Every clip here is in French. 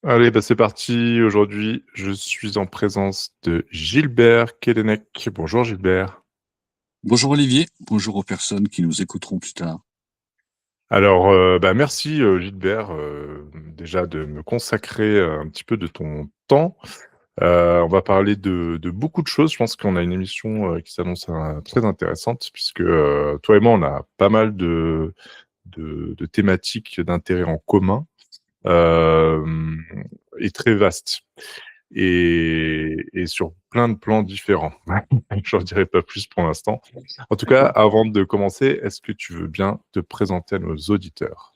Allez, bah, c'est parti. Aujourd'hui, je suis en présence de Gilbert Kelenec. Bonjour Gilbert. Bonjour Olivier, bonjour aux personnes qui nous écouteront plus tard. Alors, bah, merci, Gilbert, déjà de me consacrer, un petit peu de ton temps. On va parler de beaucoup de choses. Je pense qu'on a une émission, qui s'annonce, très intéressante puisque, toi et moi, on a pas mal de thématiques d'intérêt en commun, hem et très vastes. Et sur plein de plans différents. J'en dirai pas plus pour l'instant. En tout cas, D'accord. avant de commencer, est-ce que tu veux bien te présenter à nos auditeurs?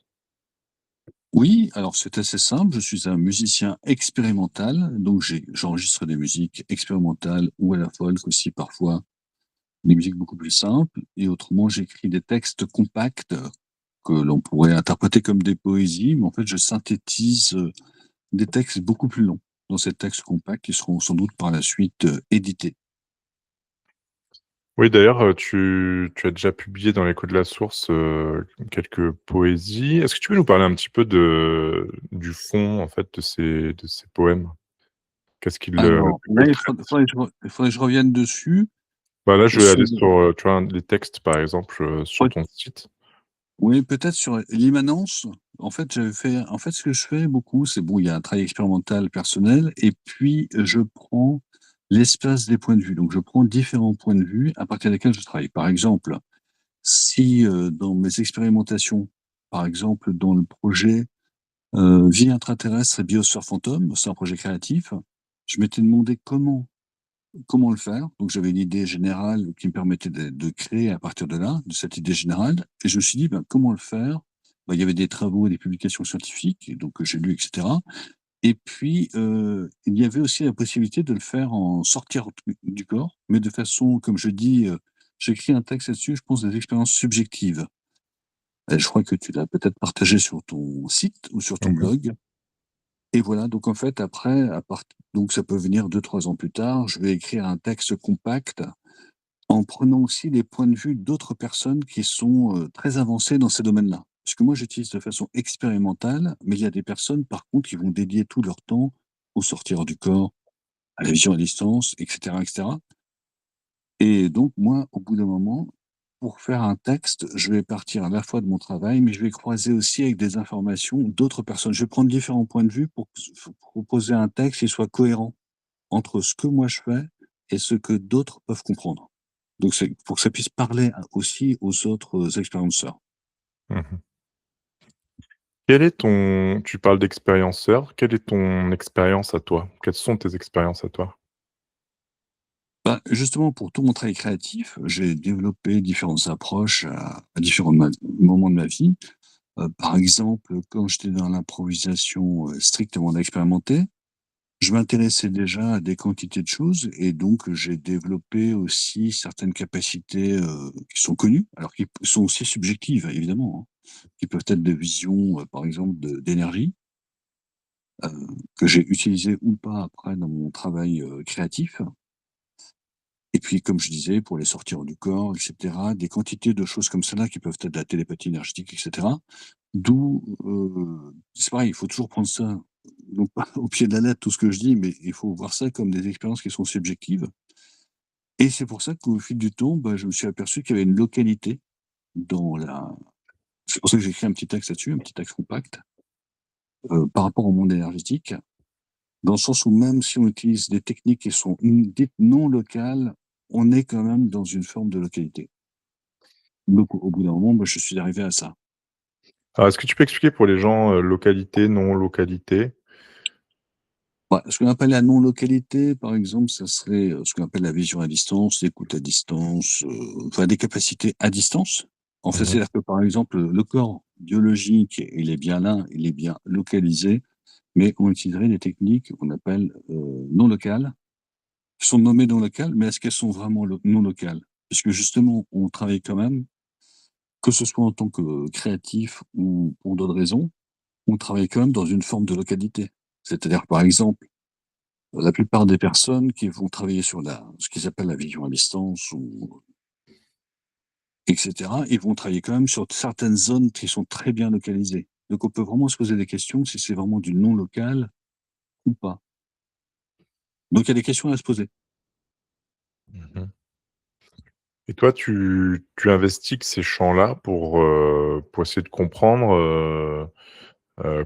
Oui, alors c'est assez simple, je suis un musicien expérimental, donc j'enregistre des musiques expérimentales ou à la folk aussi parfois, des musiques beaucoup plus simples, et autrement j'écris des textes compacts que l'on pourrait interpréter comme des poésies, mais en fait je synthétise des textes beaucoup plus longs dans ces textes compacts qui seront sans doute par la suite édités. Oui, d'ailleurs, tu as déjà publié dans l'Écho de la Source, quelques poésies. Est-ce que tu peux nous parler un petit peu du fond, en fait, de ces poèmes? Qu'est-ce qu'ils, Alors de là, quoi ils il traitent? faudrait que je revienne dessus. Bah, là, je vais Sur, aller sur, tu vois, les textes, par exemple, sur ton site. Oui, peut-être sur l'immanence. En fait, ce que je fais beaucoup, c'est bon, il y a un travail expérimental personnel et puis je prends l'espace des points de vue. Donc je prends différents points de vue à partir desquels je travaille. Par exemple, si, dans mes expérimentations, par exemple dans le projet, Vie intraterrestre et biosphère fantôme, c'est un projet créatif, je m'étais demandé comment le faire? Donc j'avais une idée générale qui me permettait de créer à partir de là, de cette idée générale, et je me suis dit: «Ben, comment le faire?» Il y avait des travaux et des publications scientifiques et donc que j'ai lues et cetera, et puis, il y avait aussi la possibilité de le faire en sortir du corps, mais de façon, comme je dis, j'écris un texte là-dessus, je pense des expériences subjectives, et je crois que tu l'as peut-être partagé sur ton site ou sur ton Mmh. blog. Et voilà, donc en fait après, donc ça peut venir 2 3 ans plus tard, je vais écrire un texte compact en prenant aussi les points de vue d'autres personnes qui sont, très avancées dans ces domaines-là. Parce que moi, j'utilise de façon expérimentale, mais il y a des personnes, par contre, qui vont dédier tout leur temps au sortir du corps, à la vision à distance, et cetera, et cetera. Et donc moi, au bout d'un moment, pour faire un texte, je vais partir à la fois de mon travail, mais je vais croiser aussi avec des informations d'autres personnes. Je vais prendre différents points de vue pour proposer un texte qui soit cohérent entre ce que moi je fais et ce que d'autres peuvent comprendre. Donc c'est pour que ça puisse parler aussi aux autres, expérienceurs. Mmh. Quel est ton tu parles d'expérienceur, quelle est ton expérience à toi? Quelles sont tes expériences à toi? Bah, justement, pour tout mon travail créatif, j'ai développé différentes approches à différents moments de ma vie. Par exemple, quand j'étais dans l'improvisation, strictement expérimentée, je m'intéressais déjà à des quantités de choses et donc j'ai développé aussi certaines capacités, qui sont connues, alors qui sont aussi subjectives évidemment, hein, qui peuvent être des visions, par exemple d'énergie, que j'ai utilisées ou pas après dans mon travail, créatif. Et puis, comme je disais, pour les sortir du corps, et cetera, des quantités de choses comme cela qui peuvent être de la télépathie énergétique, et cetera. D'où, c'est pareil, il faut toujours prendre ça, non pas au pied de la lettre, tout ce que je dis, mais il faut voir ça comme des expériences qui sont subjectives. Et c'est pour ça qu'au fil du temps, bah, je me suis aperçu qu'il y avait une localité dans la c'est pour ça que j'ai écrit un petit texte là-dessus, un petit texte compact, par rapport au monde énergétique, dans le sens où même si on utilise des techniques qui sont dites non locales, on est quand même dans une forme de localité. Donc au bout d'un moment, moi, je suis arrivé à ça. Alors, est-ce que tu peux expliquer pour les gens, localité, non localité? Ouais, ce qu'on appelle la non-localité, par exemple, ça serait, ce qu'on appelle la vision à distance, l'écoute à distance, enfin des capacités à distance. En fait, Mmh. c'est-à-dire que, par exemple, le corps biologique, il est bien là, il est bien localisé, mais on utiliserait des techniques qu'on appelle, non locales, qui sont nommées non locales, mais est-ce qu'elles sont vraiment non locales? Puisque justement, on travaille quand même, que ce soit en tant que créatif ou pour d'autres raisons, on travaille quand même dans une forme de localité. C'est-à-dire, par exemple, la plupart des personnes qui vont travailler sur ce qu'ils appellent la vision à distance ou et cetera, ils vont travailler quand même sur certaines zones qui sont très bien localisées. Donc on peut vraiment se poser des questions si c'est vraiment du non local ou pas? Donc il y a des questions à se poser. Mmh. Et toi, tu investigues ces champs-là pour essayer de comprendre,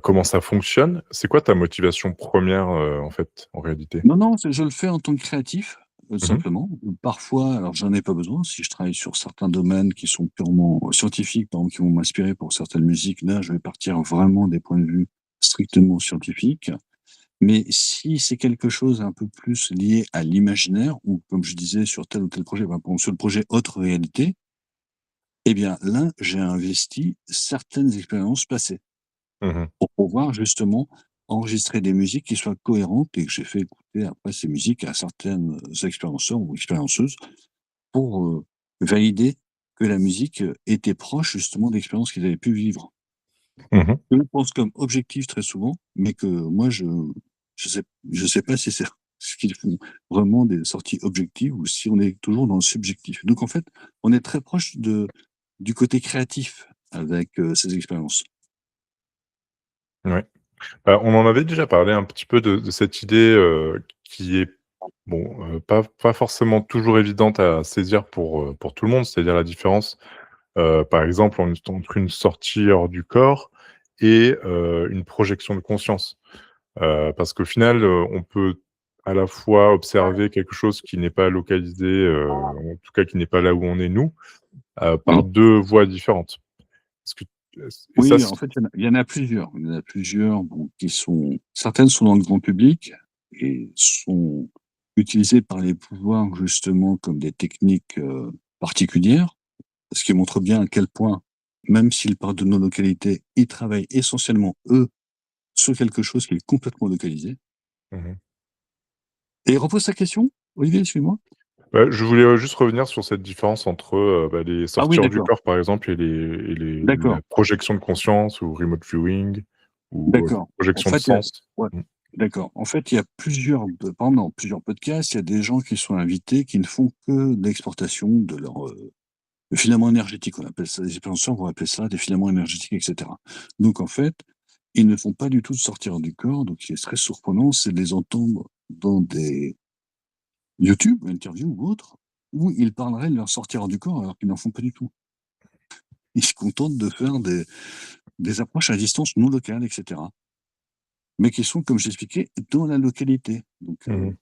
comment ça fonctionne? C'est quoi ta motivation première re en fait, en réalité? Non, non, je le fais en tant que créatif, Mmh mh. simplement. Parfois, alors j'en ai pas besoin, si je travaille sur certains domaines qui sont purement scientifiques, par exemple, qui vont m'inspirer pour certaines musiques, là, je vais partir vraiment des points de vue strictement scientifiques. Mais si c'est quelque chose un peu plus lié à l'imaginaire ou comme je disais sur tel ou tel projet, par exemple sur le projet Autre réalité, eh bien là, j'ai investi certaines expériences passées Mmh. pour pouvoir justement enregistrer des musiques qui soient cohérentes et que j'ai fait écouter après ces musiques à certaines expérienceurs ou expérienceuses pour, valider que la musique, était proche justement d'expériences qu'ils avaient pu vivre. Mmh. Eux pensent comme objectif très souvent, mais que moi je sais pas si c'est ce qu'ils font vraiment des sorties objectives ou si on est toujours dans le subjectif. Donc en fait, on est très proche du côté créatif avec, ces expériences. Ouais. On en avait déjà parlé un petit peu de cette idée, qui est bon, pas forcément toujours évidente à saisir pour tout le monde. C'est-à-dire la différence, par exemple, entre une sortie hors du corps et une projection de conscience. Parce qu'au final, on peut à la fois observer quelque chose qui n'est pas localisé, en tout cas qui n'est pas là où on est nous, Oui. par 2 voies différentes. Est-ce que et ça Oui, c en fait, il y en a plusieurs. Il y en a plusieurs, bon, qui sont certaines sont dans le grand public et sont utilisées par les pouvoirs justement comme des techniques, particulières. Ce qui montre bien à quel point, même s'ils partent de nos localités, ils travaillent essentiellement, eux, sur quelque chose qui est complètement localisé. mmh. Et repose ta question, Olivier, excuse-moi? Je voulais, juste revenir sur cette différence entre, les Ah oui, sorties hors du d'accord, corps, par exemple, et d'accord, la projection de conscience ou remote viewing ou, d'accord. En projection de fait, il y a sens. ouais, Mmh. d'accord. En fait, il y a plusieurs par exemple, dans plusieurs podcasts, il y a des gens qui sont invités qui ne font que de l'exportation de leur, filaments énergétiques. On appelle ça des influenceurs vont appeler ça des filaments énergétiques et cetera. Donc en fait, ils ne font pas du tout de sortir du corps, donc ce qui est très surprenant, c'est de les entendre dans des YouTube, interviews ou autres, où ils parleraient de leur sortir du corps alors qu'ils n'en font pas du tout. Ils se contentent de faire des approches à distance non locales et cetera, mais qui sont, comme j'expliquais, dans la localité. Donc, Mmh.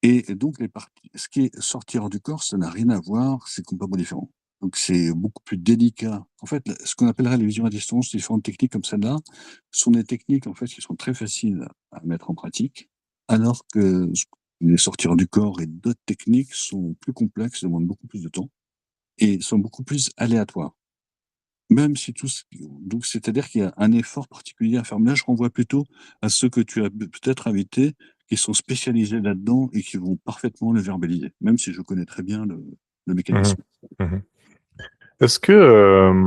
et donc les parties ce qui est sortir du corps, ça n'a rien à voir, c'est complètement différent. Donc c'est beaucoup plus délicat. En fait, ce qu'on appellerait les visions à distance, différentes techniques comme celle-là, sont des techniques, en fait, qui sont très faciles à mettre en pratique, alors que les sortir du corps et d'autres techniques sont plus complexes, demandent beaucoup plus de temps et sont beaucoup plus aléatoires. Même si tout ce donc c'est-à-dire qu'il y a un effort particulier à faire. Mais là, je renvoie plutôt à ceux que tu as peut-être invités, qui sont spécialisés là-dedans et qui vont parfaitement le verbaliser, même si je connais très bien le Mmh. mécanisme. Mmh. Est-ce que,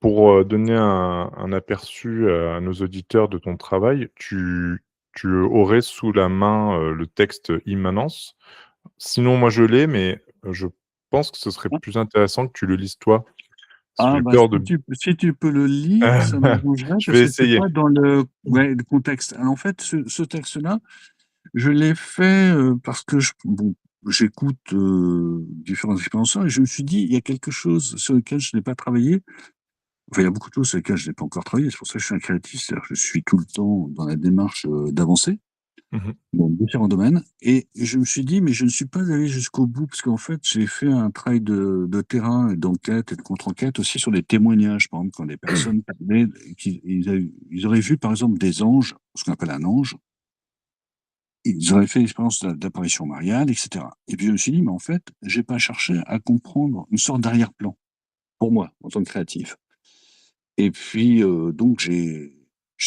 pour, donner un aperçu à nos auditeurs de ton travail, tu aurais sous la main, le texte Immanence? Sinon, moi je l'ai, mais je pense que ce serait Ah, plus intéressant que tu le lises toi. Parce que ah j'ai bah, peur de si tu peux le lire, ça m'arrangerait je parce vais que c'est essayer. pas dans le ouais, le contexte. Alors en fait, ce texte-là, je l'ai fait, parce que bon, j'écoute, différents expérenceurs et je me suis dit: «Il y a quelque chose sur lequel je n'ai pas travaillé». Enfin, il y a beaucoup de choses sur lesquelles je n'ai pas encore travaillé. C'est pour ça que je suis un créatif, c'est-à-dire que je suis tout le temps dans la démarche, d'avancer Mmh. dans différents domaines et je me suis dit: «Mais je ne suis pas allé jusqu'au bout» parce qu'en fait, j'ai fait un travail de terrain et d'enquête et de contre-enquête aussi sur des témoignages. Par exemple, quand des personnes parlaient ils auraient vu, par exemple, des anges, ce qu'on appelle un ange. Ils auraient fait l'expérience d'apparition mariale et cetera et puis je me suis dit: «Mais en fait, j'ai pas cherché à comprendre une sorte d'arrière-plan, pour moi, en tant que créatif». Et puis, donc j'ai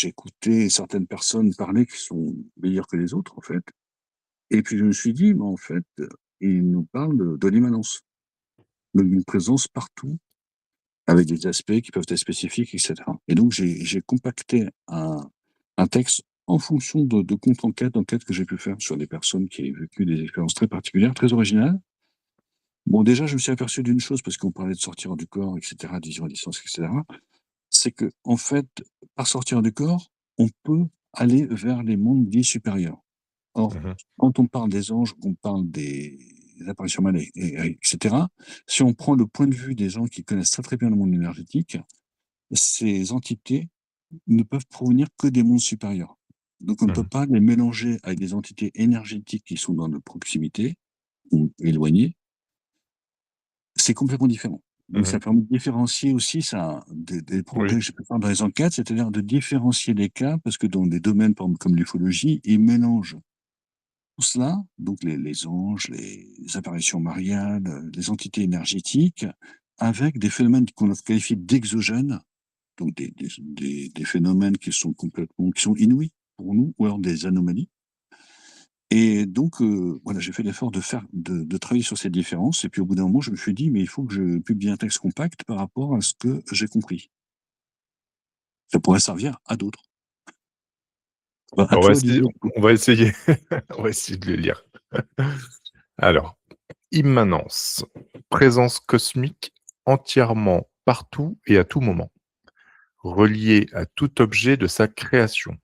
écouté certaines personnes parler qui sont meilleures que les autres, en fait. Et puis je me suis dit: «Mais en fait, ils nous parlent de l'immanence, donc d'une présence partout, avec des aspects qui peuvent être spécifiques et cetera». Et donc j'ai compacté un texte en fonction de contre-enquêtes, d'enquêtes que j'ai pu faire sur des personnes qui avaient vécu des expériences très particulières, très originales. Bon, déjà, je me suis aperçu d'une chose, parce qu'on parlait de sortir du corps et cetera, de vision à distance et cetera, c'est que en fait, par sortir du corps, on peut aller vers les mondes dits supérieurs. Or, Mmh. quand on parle des anges, on parle des apparitions mâles et cetera. Si on prend le point de vue des gens qui connaissent très, très bien le monde énergétique, ces entités ne peuvent provenir que des mondes supérieurs. Donc on ne peut Mmh. pas les mélanger avec des entités énergétiques qui sont dans notre proximité ou éloignées. C'est complètement différent. Donc Mmh. ça permet de différencier aussi ça des progrès Oui. que j'ai pu faire dans les enquêtes, c'est-à-dire de différencier les cas parce que dans des domaines par exemple comme l'ufologie, ils mélangent tout cela, donc les anges, les apparitions mariales, les entités énergétiques, avec des phénomènes qu'on qualifie d'exogènes, donc des phénomènes qui sont inouïs pour nous, ou alors des anomalies. Et donc, voilà, j'ai fait l'effort de travailler sur ces différences. Et puis au bout d'un moment, je me suis dit: «Mais il faut que je publie un texte compact par rapport à ce que j'ai compris. Ça pourrait servir à d'autres». Bah, à On va toi, essayer Olivier. on va essayer on va essayer de les lire. Alors, immanence, présence cosmique entièrement partout et à tout moment, reliée à tout objet de sa création,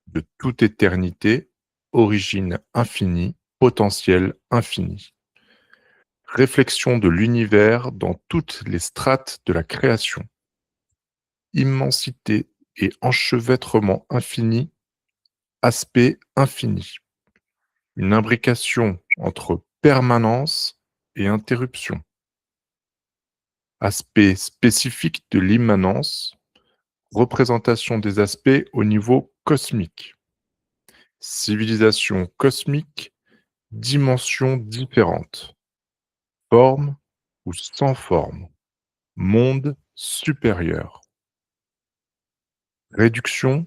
de toute éternité, origine infinie, potentiel infini. Réflexion de l'univers dans toutes les strates de la création. Immensité et enchevêtrement infini, aspect infini. Une imbrication entre permanence et interruption. Aspect spécifique de l'immanence, représentation des aspects au niveau cosmique. Civilisation cosmique, dimensions différentes. Forme ou sans forme. Monde supérieur. Réduction,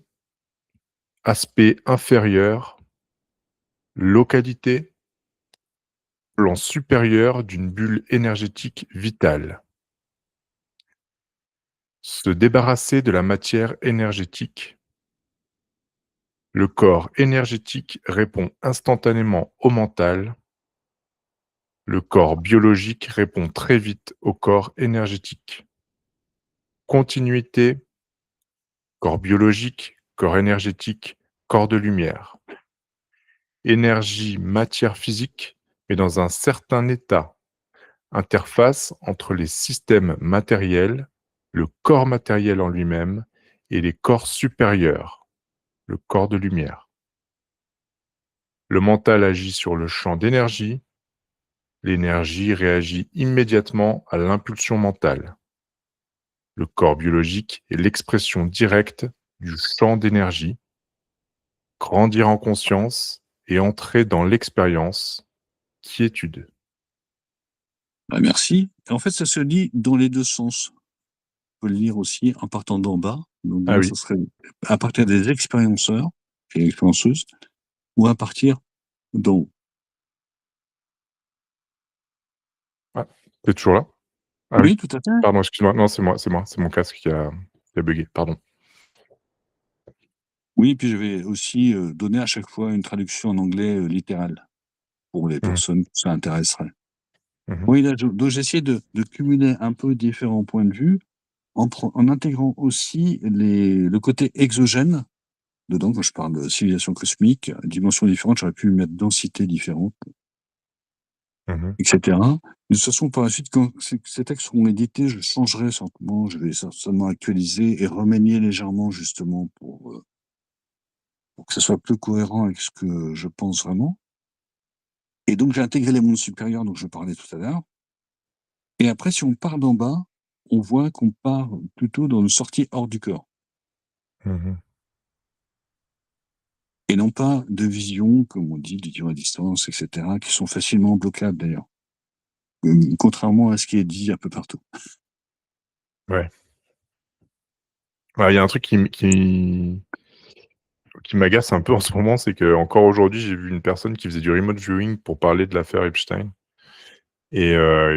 aspect inférieur. Localité, plan supérieur d'une bulle énergétique vitale. Se débarrasser de la matière énergétique. Le corps énergétique répond instantanément au mental. Le corps biologique répond très vite au corps énergétique. Continuité, corps biologique, corps énergétique, corps de lumière. Énergie, matière physique, mais dans un certain état. Interface entre les systèmes matériels, le corps matériel en lui-même et les corps supérieurs, le corps de lumière. Le mental agit sur le champ d'énergie. L'énergie réagit immédiatement à l'impulsion mentale. Le corps biologique est l'expression directe du champ d'énergie. Grandir en conscience et entrer dans l'expérience, quiétude. Bah, merci. Et en fait, ça se lit dans les 2 sens. On peut le lire aussi en partant d'en bas. Ah Donc oui, ça serait à partir des expérienceurs et expérienceuses ou à partir d'en haut. ah, tu toujours là? Ah oui, Oui, tout à fait. pardon, excuse-moi. Non, c'est moi, c'est mon casque qui a buggé, pardon. Oui, puis je vais aussi, donner à chaque fois une traduction en anglais, littérale pour les Mmh. personnes que ça intéresserait. Mmh mh. Oui, là, donc j'ai essayé de cumuler un peu différents points de vue en intégrant aussi le côté exogène dedans. Quand je parle de civilisation cosmique, dimensions différentes, j'aurais pu mettre densité différente Mmh. et cetera. De toute façon, par la suite, quand ces textes seront édités, je changerai certainement, je vais certainement actualiser et remanier légèrement justement pour que ça soit plus cohérent avec ce que je pense vraiment. Et donc j'ai intégré les mondes supérieurs dont je parlais tout à l'heure. Et après, si on part d'en bas, on voit qu'on part plutôt dans une sortie hors du corps Mmh. et non pas de visions, comme on dit, de visions à distance, et cetera, qui sont facilement bloquables d'ailleurs, contrairement à ce qui est dit un peu partout. Ouais. Ouais, il y a un truc qui m'agace un peu en ce moment, c'est qu'encore aujourd'hui, j'ai vu une personne qui faisait du remote viewing pour parler de l'affaire Epstein et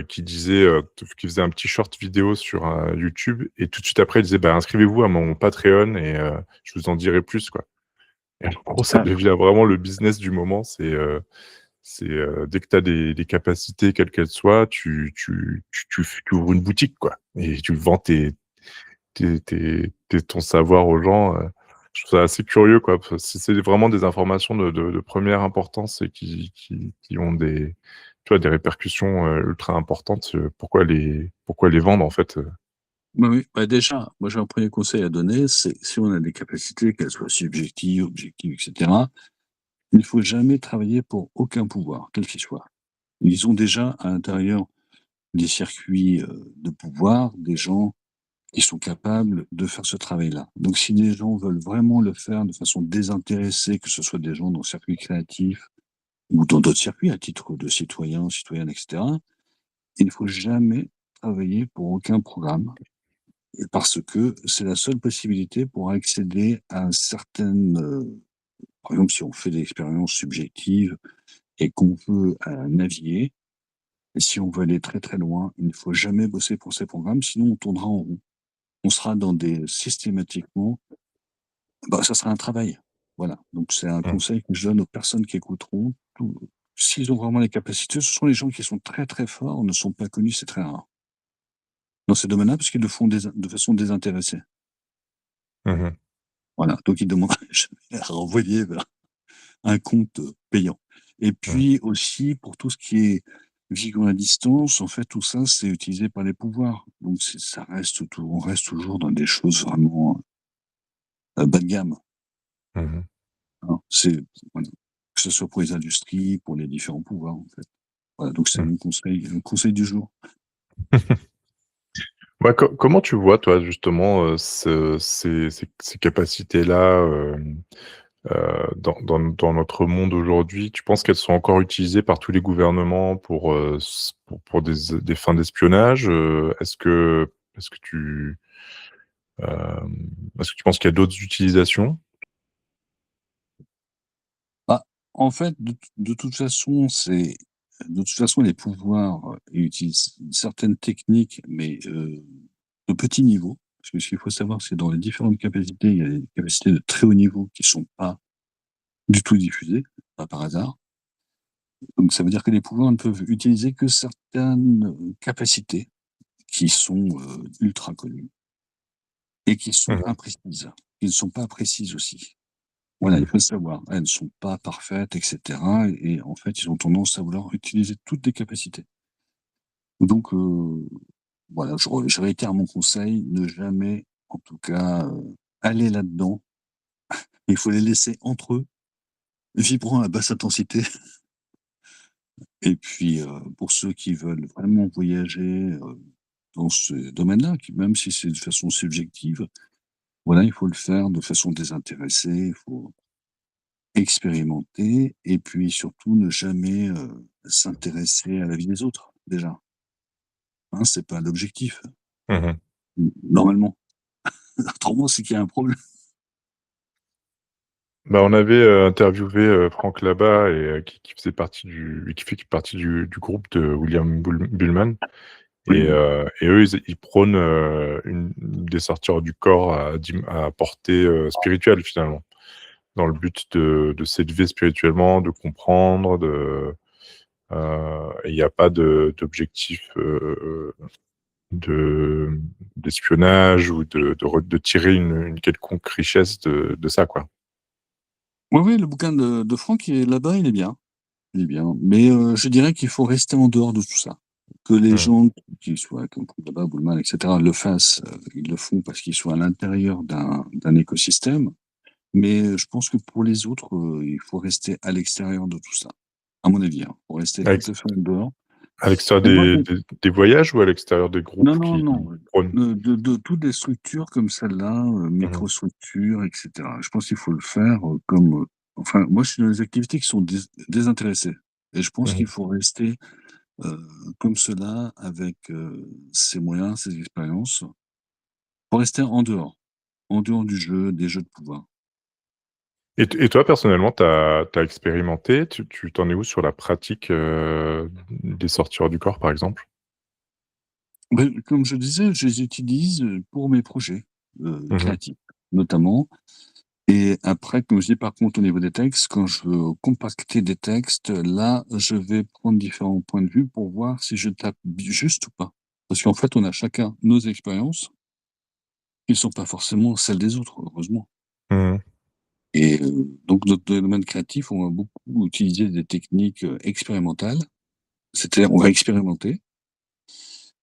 qui faisait un petit short vidéo sur, YouTube et tout de suite après, il disait: «Bah, inscrivez-vous à mon Patreon et je vous en dirai plus, quoi». Et en gros, ça Ah, devient vraiment le business du moment. Dès que tu as des capacités, quelles qu'elles soient, tu ouvres une boutique, quoi et tu vends ton savoir aux gens. Je trouve ça assez curieux, quoi. Si c'est vraiment des informations de première importance et qui ont des, tu vois, des répercussions, ultra importantes, pourquoi les vendre, en fait, Oui, oui. Bah, déjà, moi j'ai un premier conseil à donner, c'est si on a des capacités, qu'elles soient subjectives, objectives, et cetera, il ne faut jamais travailler pour aucun pouvoir, quel qu'il soit. Ils ont déjà à l'intérieur des circuits, de pouvoir, des gens qui sont capables de faire ce travail-là. Donc si des gens veulent vraiment le faire de façon désintéressée, que ce soit des gens dans le circuit créatif ou dans d'autres circuits à titre de citoyen, citoyenne, et cetera, il ne faut jamais travailler pour aucun programme, parce que c'est la seule possibilité pour accéder à certaines, par exemple, si on fait des expériences subjectives et qu'on veut, naviguer, et si on veut aller très, très loin, il ne faut jamais bosser pour ces programmes, sinon on tournera en rond. On sera dans des systématiquement, bah, ça sera un travail. Voilà, donc c'est un mmh, conseil que je donne aux personnes qui écouteront. Tout S'ils ont vraiment les capacités, ce sont les gens qui sont très, très forts, ne sont pas connus, c'est très rare. Dans ces domaines-là, parce qu'ils le font de façon désintéressée. mmh Voilà, donc ils demandent jamais à renvoyer vers un compte, payant. Et mmh, puis aussi, pour tout ce qui est vision à distance, en fait, tout ça, c'est utilisé par les pouvoirs. Donc ça reste on reste toujours dans des choses vraiment, bas de gamme, mmh hein. Voilà, que ce soit pour les industries, pour les différents pouvoirs, en fait. Voilà, donc c'est mmh. mon conseil, le conseil du jour. Ouais, comment tu vois, toi, justement, ces capacités-là, dans notre monde aujourd'hui? Tu penses qu'elles sont encore utilisées par tous les gouvernements pour, pour des fins d'espionnage? Est-ce que est-ce que tu penses qu'il y a d'autres utilisations? Bah, en fait, de toute façon, les pouvoirs, ils utilisent certaines techniques, mais de petit niveau. Parce que ce qu'il faut savoir, c'est dans les différentes capacités, il y a des capacités de très haut niveau qui sont pas du tout diffusées, pas par hasard. Donc ça veut dire que les pouvoirs ne peuvent utiliser que certaines, capacités qui sont, ultra connues et qui sont Mmh imprécises, qui ne sont pas précises aussi. Voilà, il mh. faut le savoir. Elles ne sont pas parfaites, et cetera, et en fait, ils ont tendance à vouloir utiliser toutes les capacités. Donc voilà, je réitère mon conseil, ne jamais, en tout cas, aller là-dedans. Il faut les laisser entre eux, vibrant à basse intensité. Et puis, pour ceux qui veulent vraiment voyager, dans ce domaine-là, qui même si c'est de façon subjective, voilà, il faut le faire de façon désintéressée, il faut expérimenter et puis surtout ne jamais, s'intéresser à la vie des autres, déjà, hein, c'est pas l'objectif, Mmh. normalement. Autrement, c'est qu'il y a un problème. Bah, on avait, interviewé, Franck Labat, et qui faisait partie qui fait partie du groupe de William Buhlmann. Oui, oui. Et eux, ils prônent, des sorties hors du corps à portée, spirituelle, finalement. Dans le but de s'élever spirituellement, de comprendre, et il y a pas d'objectif, de d'espionnage ou de tirer une quelconque richesse de ça, quoi. Oui, oui, le bouquin de Franck, il est là-bas, il est bien. Il est bien, mais je dirais qu'il faut rester en dehors de tout ça. Que les Mmh. gens qui soient comme Baba, Bullman, et cetera, le fassent, ils le font parce qu'ils sont à l'intérieur d'un écosystème, mais je pense que pour les autres, il faut rester à l'extérieur de tout ça, à mon avis, hein. Faut rester À tout l'ex à fait en dehors. à l'extérieur Et moi, des voyages ou à l'extérieur des non, groupes non, qui non, prônent? de toutes les structures comme celle-là, Mmh mh. microstructures, et cetera. Je pense qu'il faut le faire, comme, enfin, moi, je suis dans des activités qui sont désintéressées et je pense Mmh qu'il faut rester, comme cela avec, ses moyens, ses expériences, pour rester en dehors du jeu, des jeux de pouvoir. Et toi, personnellement, tu as expérimenté? Tu tu es où sur la pratique, des sorties hors du corps, par exemple? Beh, comme je disais, je les utilise, pour mes projets, Mmh mh. créatifs, notamment. Et après, comme je dis, par contre, au niveau des textes, quand je veux compacter des textes, là, je vais prendre différents points de vue pour voir si je tape juste ou pas. Parce qu'en fait, on a chacun nos expériences qui ne sont pas forcément celles des autres, heureusement. Mmh. Et donc notre domaine créatif, on va beaucoup utiliser des techniques, expérimentales. C'est-à-dire, on va expérimenter.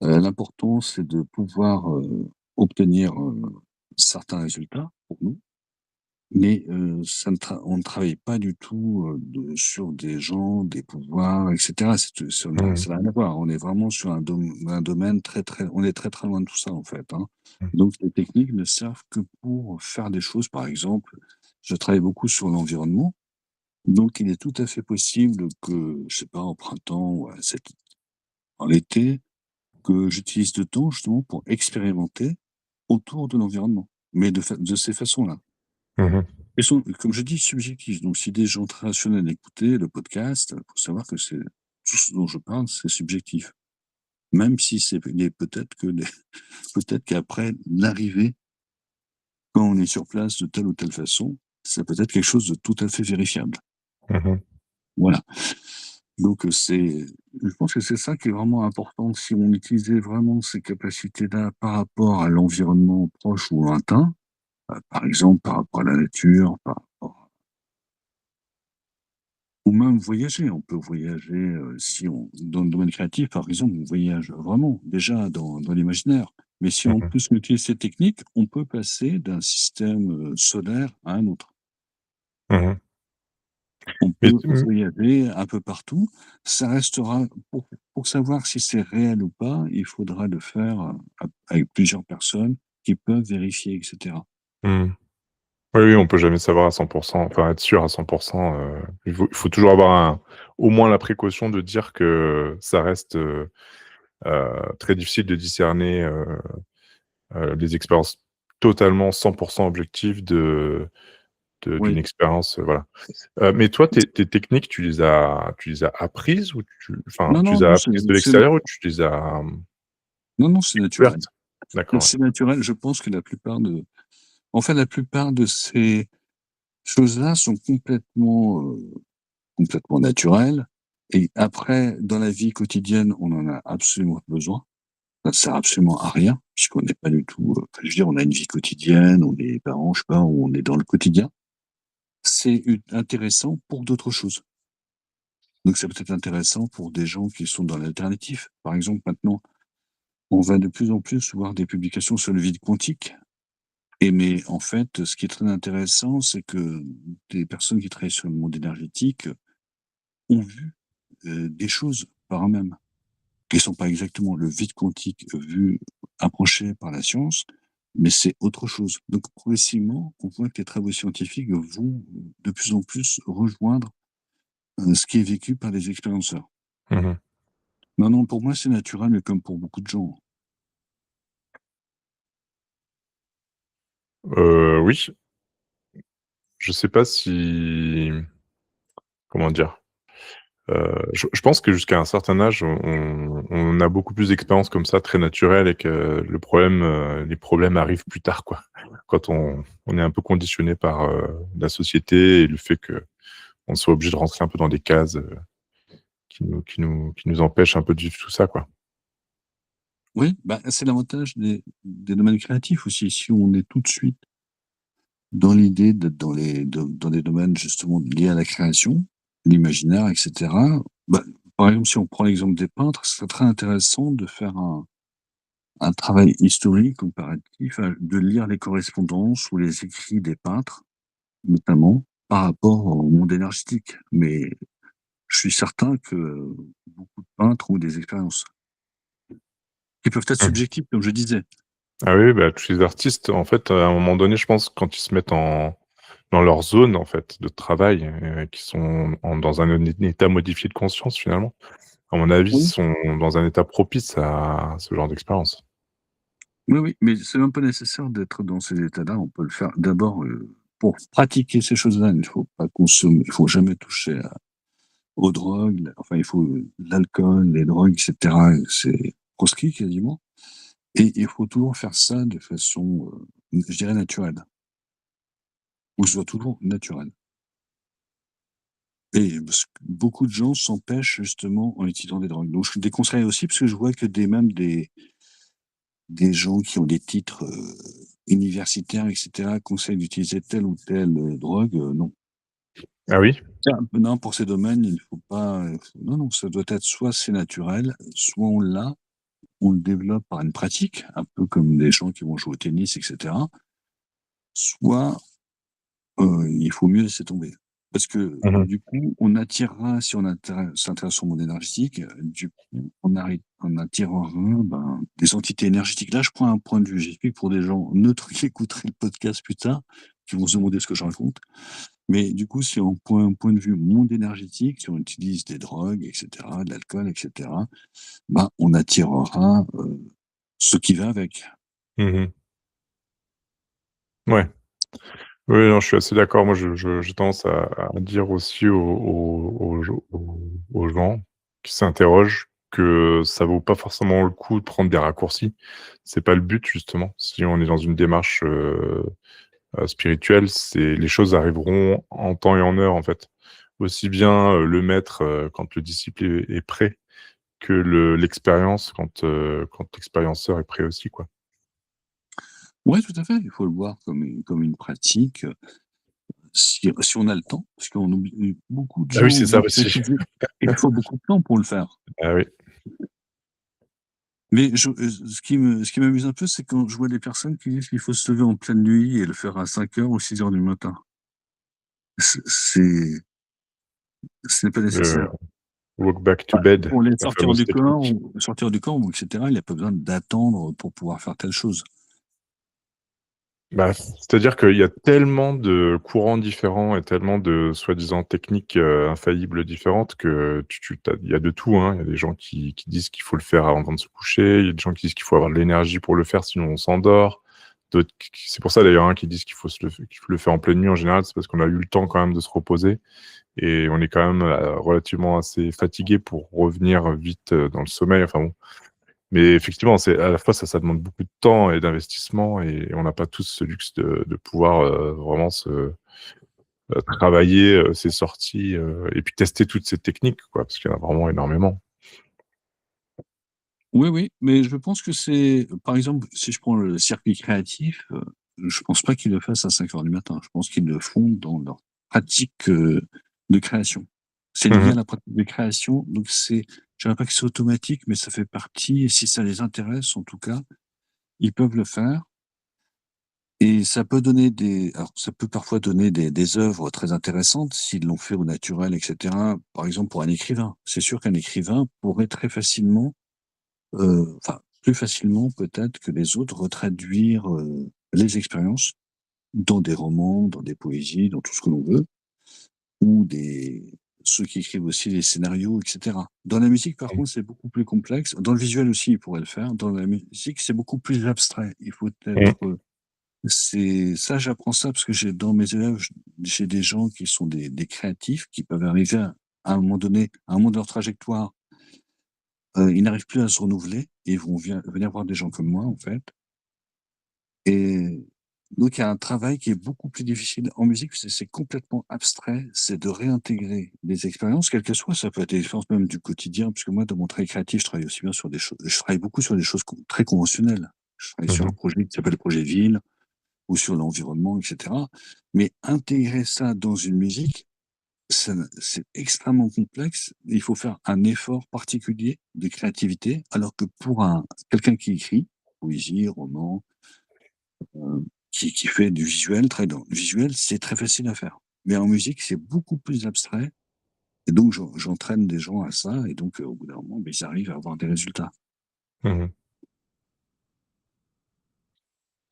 L'important, c'est de pouvoir, obtenir, certains résultats pour nous, mais ça ne tra on ne travaille pas du tout, sur des gens, des pouvoirs et cetera. Mmh. Ça n'a rien à voir. On est vraiment sur un domaine très, très on est très, très loin de tout ça, en fait, hein. Mmh. Donc les techniques ne servent que pour faire des choses. Par exemple, je travaille beaucoup sur l'environnement, donc il est tout à fait possible que, je sais pas, au printemps ou en été, que j'utilise le temps justement pour expérimenter autour de l'environnement, mais de ces façons-là. Mmh. Elles sont, comme je dis, subjectives. Donc si des gens très rationnels écoutaient le podcast, il faut savoir que c'est tout ce dont je parle, c'est subjectif. Même si c'est il est peut-être que les peut-être qu'après l'arrivée, quand on est sur place de telle ou telle façon, ça peut être quelque chose de tout à fait vérifiable. Mmh. Voilà. Donc, je pense que c'est ça qui est vraiment important. Si on utilisait vraiment ces capacités-là par rapport à l'environnement proche ou lointain, par exemple, par rapport à la nature, par rapport ou même voyager. On peut voyager, si on dans le domaine créatif, par exemple, on voyage vraiment déjà dans l'imaginaire. Mais si en Mmh. plus on utilise ces techniques, on peut passer d'un système, solaire à un autre. Mmh. On Mais peut voyager un peu partout. Ça restera pour savoir si c'est réel ou pas, il faudra le faire, avec plusieurs personnes qui peuvent vérifier et cetera. mmh. Oui, oui, on peut jamais savoir à 100%, enfin être sûr à 100%, il faut toujours avoir au moins la précaution de dire que ça reste, très difficile de discerner, les expériences totalement 100% objectives d'une Oui. expérience, voilà. Mais toi, tes techniques, tu les as apprises ou Non, tu non, les as non, apprises de l'extérieur ou tu les as, non, non, c'est naturel. découvertes? D'accord, ouais. C'est naturel. Je pense que la plupart de ces choses-là sont complètement naturelles et après, dans la vie quotidienne, on en a absolument besoin. Ça sert absolument à rien puisqu'on n'est pas du tout, enfin, je veux dire, on a une vie quotidienne, on est parents, je sais pas, on est dans le quotidien. C'est intéressant pour d'autres choses. Donc ça peut être intéressant pour des gens qui sont dans l'alternatif. Par exemple, maintenant, on va de plus en plus voir des publications sur le vide quantique. Et mais en fait, ce qui est très intéressant, c'est que des personnes qui travaillent sur le monde énergétique ont vu, des choses par eux-mêmes, qui sont pas exactement le vide quantique vu, approché par la science, mais c'est autre chose. Donc progressivement, on voit que les travaux scientifiques vont de plus en plus rejoindre, ce qui est vécu par les expérienceurs. Mmh. Non, non, pour moi, c'est naturel, mais comme pour beaucoup de gens. Oui, je sais pas si comment dire? Je pense que jusqu'à un certain âge, on a beaucoup plus d'expériences comme ça, très naturelles et que les problèmes arrivent plus tard, quoi. Quand on est un peu conditionné par, la société et le fait qu'on soit obligé de rentrer un peu dans des cases, qui nous empêchent un peu de vivre tout ça, quoi. Oui, bah, c'est l'avantage des domaines créatifs aussi. Si on est tout de suite dans l'idée d'être dans des domaines justement liés à la création, l'imaginaire et cetera, bah, par exemple, si on prend l'exemple des peintres, ce serait très intéressant de faire un travail historique comparatif, de lire les correspondances ou les écrits des peintres, notamment par rapport au monde énergétique. Mais je suis certain que beaucoup de peintres ont des expériences qui peuvent être Mmh. subjectives, comme je disais. Ah oui, bah, tous les artistes, en fait, à un moment donné, je pense, quand ils se mettent dans leur zone, en fait, de travail, qui sont dans un état modifié de conscience, finalement, à mon avis, ils Oui. sont dans un état propice à ce genre d'expérience. Oui, oui, mais c'est même pas nécessaire d'être dans ces états-là. On peut le faire d'abord, pour pratiquer ces choses-là, il ne faut pas consommer, il faut jamais toucher aux drogues, enfin, il faut l'alcool, les drogues, et cetera, c'est proscrit quasiment et il faut toujours faire ça de façon, je dirais naturelle, ou que ce soit toujours naturel et parce que beaucoup de gens s'empêchent justement en utilisant des drogues. Donc je déconseille aussi parce que je vois que des gens qui ont des titres, universitaires, etc., conseillent d'utiliser telle ou telle drogue, non. Ah oui? Non, pour ces domaines, il ne faut pas. Non, non, ça doit être soit c'est naturel, soit on l'a, on le développe par une pratique, un peu comme des gens qui vont jouer au tennis, etc. Soit il faut mieux laisser tomber. Parce que Mmh. du coup, on attirera, si on s'intéresse au monde énergétique, du coup, on attirera des entités énergétiques. Là, je prends un point de vue, j'explique pour des gens neutres qui écouteraient le podcast plus tard, qui vont se demander ce que je raconte. Mais du coup, si on prend un point de vue monde énergétique, si on utilise des drogues, etc., de l'alcool, etc., on attirera ce qui va avec. Mmh. Ouais. Oui, non, je suis assez d'accord. Moi, j'ai tendance à dire aussi aux gens qui s'interrogent que ça vaut pas forcément le coup de prendre des raccourcis. C'est pas le but justement. Si on est dans une démarche, spirituelle, c'est les choses arriveront en temps et en heure, en fait. Aussi bien, le maître, quand le disciple est prêt, que l'expérience quand l'expérienceur est prêt aussi, quoi. Oui, tout à fait. Il faut le voir comme une pratique. Si on a le temps, parce qu'on oublie, beaucoup de Ah oui, gens c'est ça oublient de aussi. préciser, il faut beaucoup de temps pour le faire. Ah oui. Mais ce qui m'amuse un peu, c'est quand je vois des personnes qui disent qu'il faut se lever en pleine nuit et le faire à 5 heures ou 6 heures du matin. C'est ce n'est pas Le nécessaire. walk back to bed, Pour les la fameuse technique. sortir du corps, etc., il n'y a pas besoin d'attendre pour pouvoir faire telle chose. Bah, c'est-à-dire qu'il y a tellement de courants différents et tellement de soi-disant techniques, infaillibles différentes que il y a de tout, hein. Il y a des gens qui disent qu'il faut le faire avant de se coucher, il y a des gens qui disent qu'il faut avoir de l'énergie pour le faire, sinon on s'endort. D'autres qui c'est pour ça d'ailleurs, hein, qui disent qu'il faut le faire en pleine nuit en général, c'est parce qu'on a eu le temps quand même de se reposer et on est quand même, relativement assez fatigué pour revenir vite, dans le sommeil, enfin bon. Mais effectivement, c'est à la fois ça demande beaucoup de temps et d'investissement et on n'a pas tous ce luxe de pouvoir, vraiment travailler, ses sorties, et puis tester toutes ces techniques, quoi, parce qu'il y en a vraiment énormément. Oui, oui, mais je pense que c'est par exemple, si je prends le circuit créatif, je pense pas qu'ils le fassent à 5 heures du matin. Je pense qu'ils le font dans leur pratique, de création. C'est lié à Mmh. la pratique de création, donc je dirais pas que c'est automatique, mais ça fait partie et si ça les intéresse, en tout cas, ils peuvent le faire et ça peut parfois donner des œuvres très intéressantes s'ils l'ont fait au naturel et cetera. Par exemple, pour un écrivain. C'est sûr qu'un écrivain pourrait très facilement plus facilement peut-être que les autres, retraduire, les expériences dans des romans, dans des poésies, dans tout ce que l'on veut, ou ceux qui écrivent aussi les scénarios, et cetera. Dans la musique, par Mmh. contre, c'est beaucoup plus complexe. Dans le visuel aussi, ils pourraient le faire. Dans la musique, c'est beaucoup plus abstrait. Il faut être, Mmh. c'est ça, j'apprends ça parce que dans mes élèves, j'ai des gens qui sont des créatifs, qui peuvent arriver à un moment donné, à un moment de leur trajectoire, ils n'arrivent plus à se renouveler et ils vont venir voir des gens comme moi, en fait. Et donc il y a un travail qui est beaucoup plus difficile en musique, parce que c'est complètement abstrait, c'est de réintégrer des expériences, quelles qu'elles soient, ça peut être des expériences même du quotidien, puisque moi, dans mon travail créatif, je travaille aussi bien sur des choses, je travaille beaucoup sur des choses très conventionnelles. Je travaille sur un Mmh. projet qui s'appelle le projet Ville, ou sur l'environnement, etc. Mais intégrer ça dans une musique, c'est extrêmement complexe. Il faut faire un effort particulier de créativité, alors que pour quelqu'un qui écrit, poésie, roman, qui fait du visuel, très dans le visuel, c'est très facile à faire. Mais en musique, c'est beaucoup plus abstrait. Et donc, j'entraîne des gens à ça. Et donc, au bout d'un moment, ils arrivent à avoir des résultats. Mmh.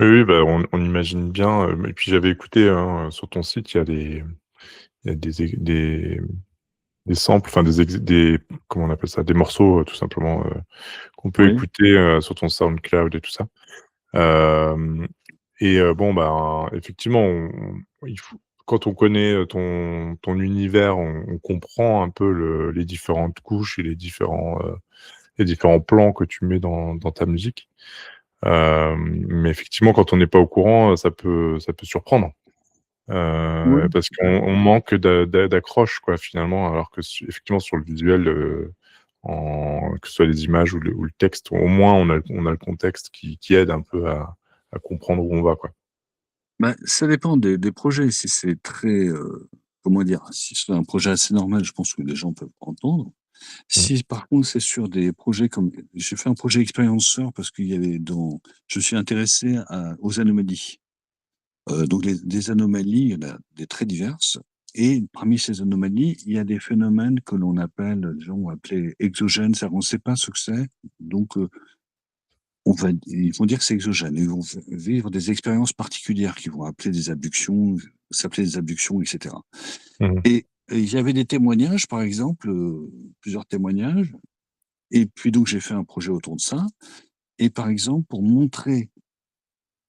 Oui, oui, bah, on imagine bien, et puis j'avais écouté, hein, sur ton site, il y a des samples, enfin des comment on appelle ça? Des morceaux, tout simplement, qu'on peut Oui, écouter, sur ton SoundCloud et tout ça. Hem et bon, ben, effectivement, il faut quand on connaît, ton univers, on comprend un peu les différentes couches et les différents plans que tu mets dans ta musique. Mais effectivement, quand on n'est pas au courant, ça peut surprendre, oui, parce tout à fait. qu'on manque d'accroche, quoi, finalement, alors que effectivement sur le visuel, que ce soit les images ou le texte, au moins on a le contexte qui aide un peu à à comprendre où on va, quoi. Bah, ça dépend des projets. Si c'est très, comment dire? Si c'est un projet assez normal, je pense que les gens peuvent entendre. Mmh. Si par contre c'est sur des projets comme j'ai fait un projet expérienceur parce qu'il y avait dans je suis intéressé aux anomalies. Donc des anomalies, il y en a des très diverses et parmi ces anomalies, il y a des phénomènes que l'on appelle, les gens vont appeler exogènes, c'est-à-dire on ne sait pas ce que c'est, donc ils vont dire que c'est exogène. Ils vont vivre des expériences particulières qu'ils vont appeler des abductions, s'appeler des abductions, et cetera. Mmh mh. Et il y avait des témoignages, par exemple, plusieurs témoignages et puis donc j'ai fait un projet autour de ça et par exemple, pour montrer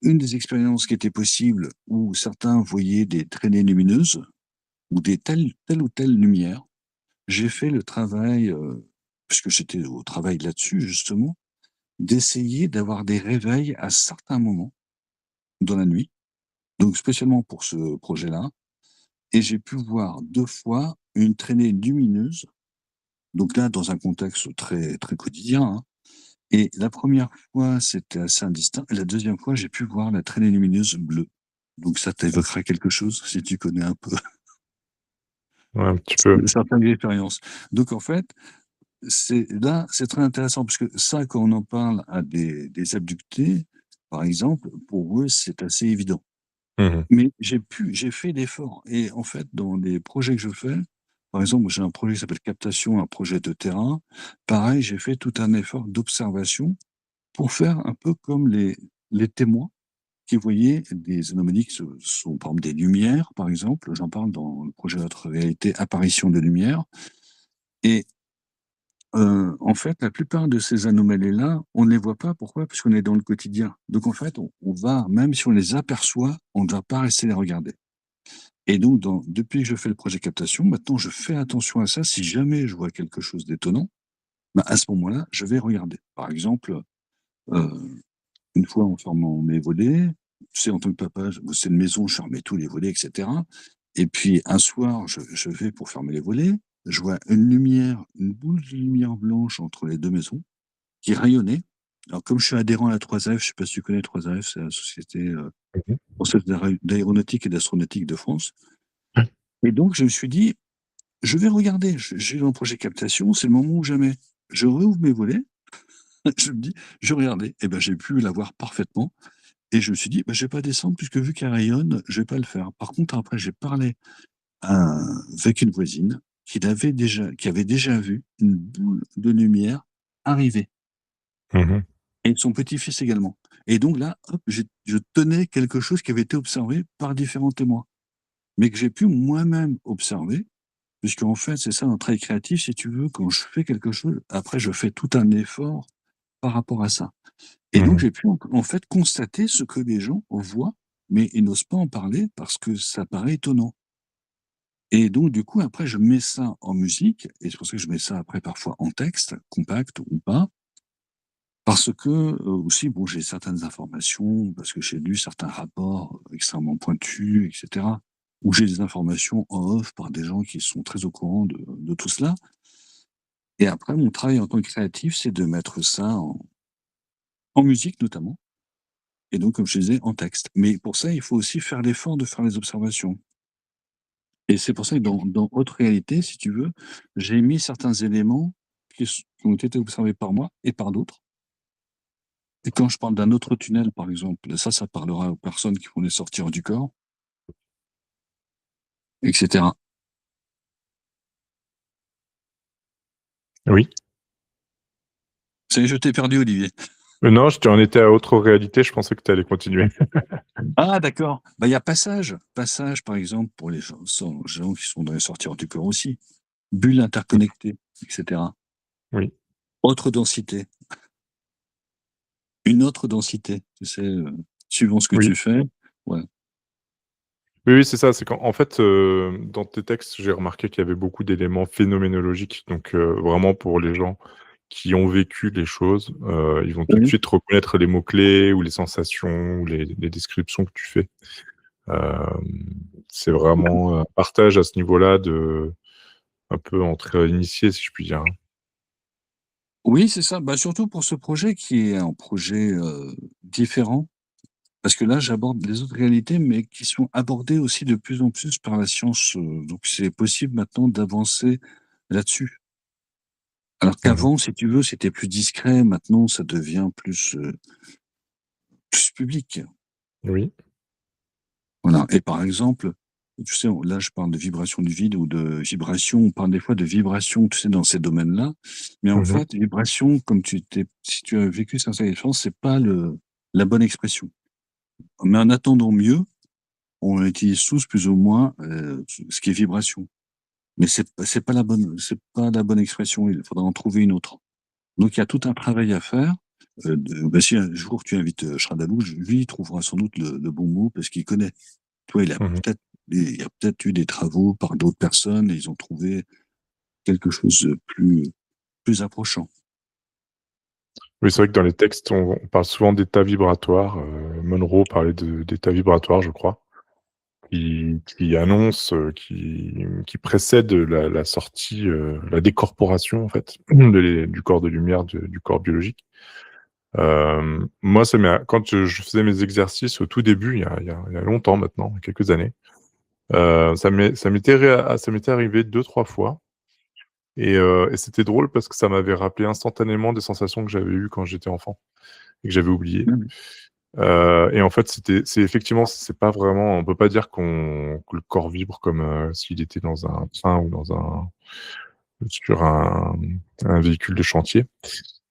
une des expériences qui était possible où certains voyaient des traînées lumineuses ou des telle ou telle lumière, j'ai fait le travail, puisque j'étais au travail là-dessus justement, d'essayer d'avoir des réveils à certains moments dans la nuit, donc spécialement pour ce projet-là et j'ai pu voir 2 fois une traînée lumineuse, donc là dans un contexte très, très quotidien, hein. Et la première fois, c'était assez indistinct et la deuxième fois, j'ai pu voir la traînée lumineuse bleue. Donc ça t'évoquera quelque chose si tu connais un peu Ouais, un petit peu. certaines expériences. Donc en fait, c'est très intéressant parce que ça, quand on en parle à des abductés, par exemple, pour eux, c'est assez évident. Mmh mh. Mais j'ai fait l'effort et en fait, dans les projets que je fais, par exemple, moi j'ai un projet qui s'appelle Captation, un projet de terrain. Pareil, j'ai fait tout un effort d'observation pour faire un peu comme les témoins qui voyaient des anomalies qui sont par exemple des lumières, par exemple, j'en parle dans le projet Notre réalité, apparition de lumière et en fait, la plupart de ces anomalies-là, on ne les voit pas. Pourquoi? Parce qu'on est dans le quotidien. Donc en fait, on va même si on les aperçoit, on ne va pas rester les regarder et donc depuis que je fais le projet captation, maintenant je fais attention à ça. Si jamais je vois quelque chose d'étonnant, bah, à ce moment-là, je vais regarder. Par exemple, heu une fois en fermant mes volets, tu sais, en tant que papa, c'est une maison, je fermais tous les volets et cetera et puis un soir, je vais pour fermer les volets, je vois une lumière, une boule de lumière blanche entre les 2 maisons qui rayonnait. Alors comme je suis adhérent à la 3AF, je sais pas si tu connais 3AF, c'est la société, Mmh mh. française d'aéronautique et d'astronautique de France Ouais. et donc je me suis dit: «Je vais regarder, j'ai un projet captation, c'est le moment ou jamais». Je rouvre mes volets, je me dis: «Je vais regarder» et ben, j'ai pu la voir parfaitement. Et je me suis dit: «Bah, je vais pas descendre puisque vu qu'elle rayonne, je vais pas le faire». Par contre, après, j'ai parlé à avec une voisine qui avait déjà vu une boule de lumière arriver Mmh mh. et son petit-fils également. Et donc là, hop, je tenais quelque chose qui avait été observé par différents témoins, mais que j'ai pu moi-même observer, puisqu'en fait, c'est ça un trait créatif, si tu veux, quand je fais quelque chose, après je fais tout un effort par rapport à ça. Et Mmh donc mh. j'ai pu en fait constater ce que les gens voient, mais ils n'osent pas en parler parce que ça paraît étonnant. Et donc du coup après je mets ça en musique et c'est pour ça que je mets ça après parfois en texte, compact ou pas, parce que, aussi bon j'ai certaines informations, parce que j'ai lu certains rapports extrêmement pointus et cetera, où j'ai des informations en off par des gens qui sont très au courant de tout cela. Et après mon travail en tant que créatif, c'est de mettre ça en musique notamment. Et donc, comme je disais, en texte. Mais pour ça, il faut aussi faire l'effort de faire les observations. Et c'est pour ça que dans Haute Réalité, si tu veux, j'ai mis certains éléments qui ont été observés par moi et par d'autres. Et quand je parle d'un autre tunnel, par exemple, ça parlera aux personnes qui vont les sortir du corps, et cetera. Oui. Ça y est, je t'ai perdu, Olivier. Non, je tu en étais à autre réalité, je pensais que tu allais continuer. Ah d'accord. Bah, il y a Passage. Passage, par exemple, pour les gens qui sont dans les sortir du corps aussi. Bulle interconnectée, et cetera. Oui. Autre densité. Une autre densité, tu sais, suivant ce que Oui. tu fais. Ouais. Oui, oui, c'est ça, c'est qu'en fait, dans tes textes, j'ai remarqué qu'il y avait beaucoup d'éléments phénoménologiques, donc vraiment pour les gens qui ont vécu les choses, ils vont tout de Oui. suite reconnaître les mots-clés ou les sensations ou les descriptions que tu fais. C'est vraiment un partage à ce niveau-là de un peu entre initiés, si je puis dire, hein. Oui, c'est ça. Bah, surtout pour ce projet qui est un projet, différent Parce que là, j'aborde les autres réalités, mais qui sont abordées aussi de plus en plus par la science. Donc, c'est possible maintenant d'avancer là-dessus. Alors Mmh. qu'avant, si tu veux, c'était plus discret. Maintenant, ça devient plus public. Oui. Voilà. Et par exemple, tu sais, là, je parle de vibration du vide ou de vibration. On parle des fois de vibration, tu sais, dans ces domaines-là. Mais en Mmh. fait, vibration, si tu as vécu certaines expériences, c'est pas la bonne expression. Mais en attendant mieux, on utilise tous plus ou moins ce qui est vibration. Mais c'est pas la bonne expression. Il faudra en trouver une autre. Donc il y a tout un travail à faire. Si un jour tu invites Chradalou, lui il trouvera sans doute le bon mot parce qu'il connaît. Toi, Mmh. il y a peut-être eu des travaux par d'autres personnes et ils ont trouvé quelque chose de plus approchant. Oui, c'est vrai que dans les textes, on parle souvent d'état vibratoire. Monroe parlait d'état vibratoire, je crois, qui annonce, qui précède la sortie, la décorporation, en fait, du corps de lumière, du corps biologique. Moi, quand je faisais mes exercices au tout début, il y a longtemps maintenant, il y a quelques années, ça m'était arrivé deux trois fois et c'était drôle parce que ça m'avait rappelé instantanément des sensations que j'avais eues quand j'étais enfant et que j'avais oubliées. Mmh. Et en fait, c'est effectivement, c'est pas vraiment, on peut pas dire que le corps vibre comme, s'il était dans un train ou sur un véhicule de chantier.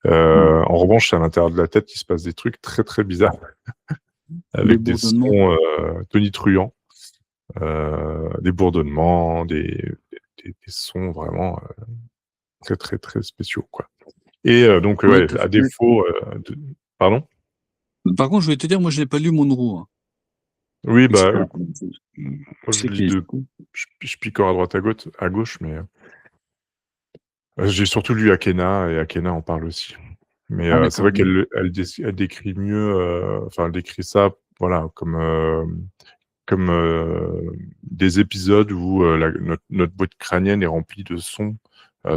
Mmh. En revanche, c'est à l'intérieur de la tête qu'il se passe des trucs très, très bizarres Les avec des bourdonnements. sons, tonitruants, des bourdonnements, des sons vraiment, très, très, très spéciaux, quoi. Et donc Ouais, ouais, à mais défaut, de pardon? par contre, je vais te dire, moi, je n'ai pas lu Monroe, hein. Oui, C'est bah, pas la même chose. moi Qui je c'est lis qui est de cité? je picore à gauche, mais j'ai surtout lu Akena et Akena en parle aussi. Mais Ah c'est d'accord, vrai oui. elle décrit mieux, enfin elle décrit ça, voilà, comme, des épisodes où, notre boîte crânienne est remplie de sons.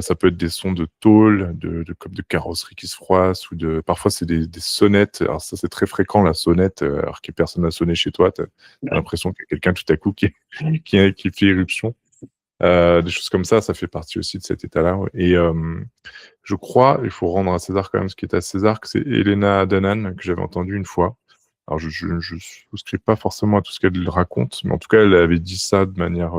Ça peut être des sons de tôle, comme de carrosserie qui se froisse ou parfois c'est des sonnettes. Alors ça, c'est très fréquent la sonnette, alors que personne n'a sonné chez toi. Tu as l'impression qu'il y a quelqu'un tout à coup qui fait irruption. Des choses comme ça fait partie aussi de cet état-là, ouais. Et je crois, il faut rendre à César quand même ce qui est à César, que c'est Elena Danaan que j'avais entendu une fois. Alors je souscris pas forcément à tout ce qu'elle raconte, mais en tout cas, elle avait dit ça de manière,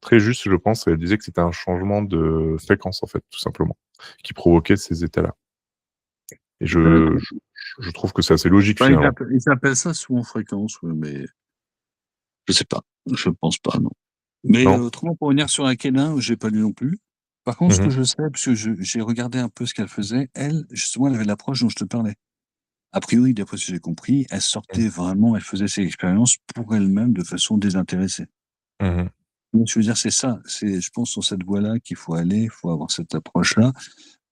très juste, je pense. Elle disait que c'était un changement de fréquence, en fait, tout simplement, qui provoquait ces états-là. Et D'accord. je trouve que c'est assez logique, Bah, finalement. ils appellent ça souvent fréquence, ouais, mais je sais pas. Je pense pas, non. Mais Non? autrement, pour revenir sur Akhenaten, j'ai pas lu non plus. Par contre, ce Mmh que mh. je sais, parce que j'ai regardé un peu ce qu'elle faisait, elle, justement, elle avait l'approche dont je te parlais. A priori, d'après ce que j'ai compris, elle Mmh. sortait vraiment, elle faisait ses expériences pour elle-même de façon désintéressée. Mmh mh. Donc, je veux dire, c'est ça. C'est, je pense, sur cette voie-là qu'il faut aller, il faut avoir cette approche-là.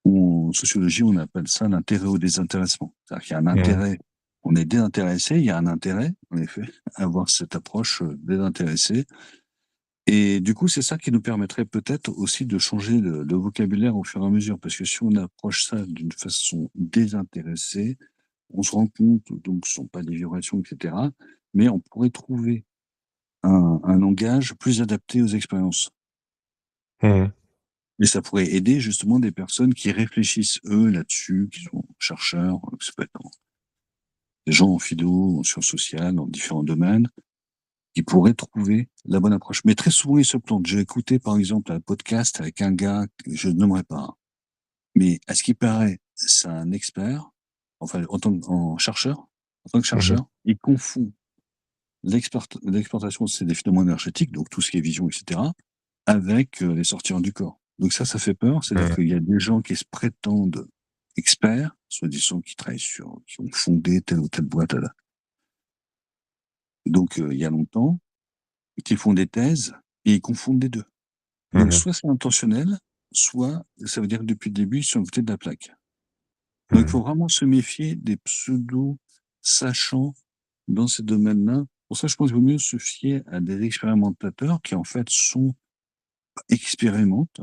En sociologie, on appelle ça l'intérêt au désintéressement. C'est-à-dire qu'il y a un Mmh. intérêt, on est désintéressé, il y a un intérêt, en effet, à avoir cette approche désintéressée. Et du coup, c'est ça qui nous permettrait peut-être aussi de changer le vocabulaire au fur et à mesure. Parce que si on approche ça d'une façon désintéressée, on se rend compte, donc ce ne sont pas des vibrations, etc. Mais on pourrait trouver un langage plus adapté aux expériences. Mmh. Et ça pourrait aider justement des personnes qui réfléchissent, eux, là-dessus, qui sont chercheurs, ça peut être des gens en philo, en sciences sociales, dans différents domaines, qui pourraient trouver la bonne approche. Mais très souvent, ils se plantent. J'ai écouté, par exemple, un podcast avec un gars que je ne nommerai pas, hein, mais à ce qui paraît, c'est un expert, enfin, en tant que Mmh mh. chercheur, il confond l'exportation des phénomènes énergétiques, donc tout ce qui est vision, etc., avec les sorties du corps. Donc ça fait peur. C'est-à-dire Mmh. qu'il y a des gens qui se prétendent experts, soi-disant qui ont fondé telle ou telle boîte donc il y a longtemps, qui font des thèses et ils confondent les deux. Donc Mmh. soit c'est intentionnel, soit ça veut dire que depuis le début, ils sont à côté de la plaque. Donc il Mmh. faut vraiment se méfier des pseudo-sachants dans ces domaines-là. Pour ça, je pense qu'il vaut mieux se fier à des expérimentateurs qui, en fait, expérimentent.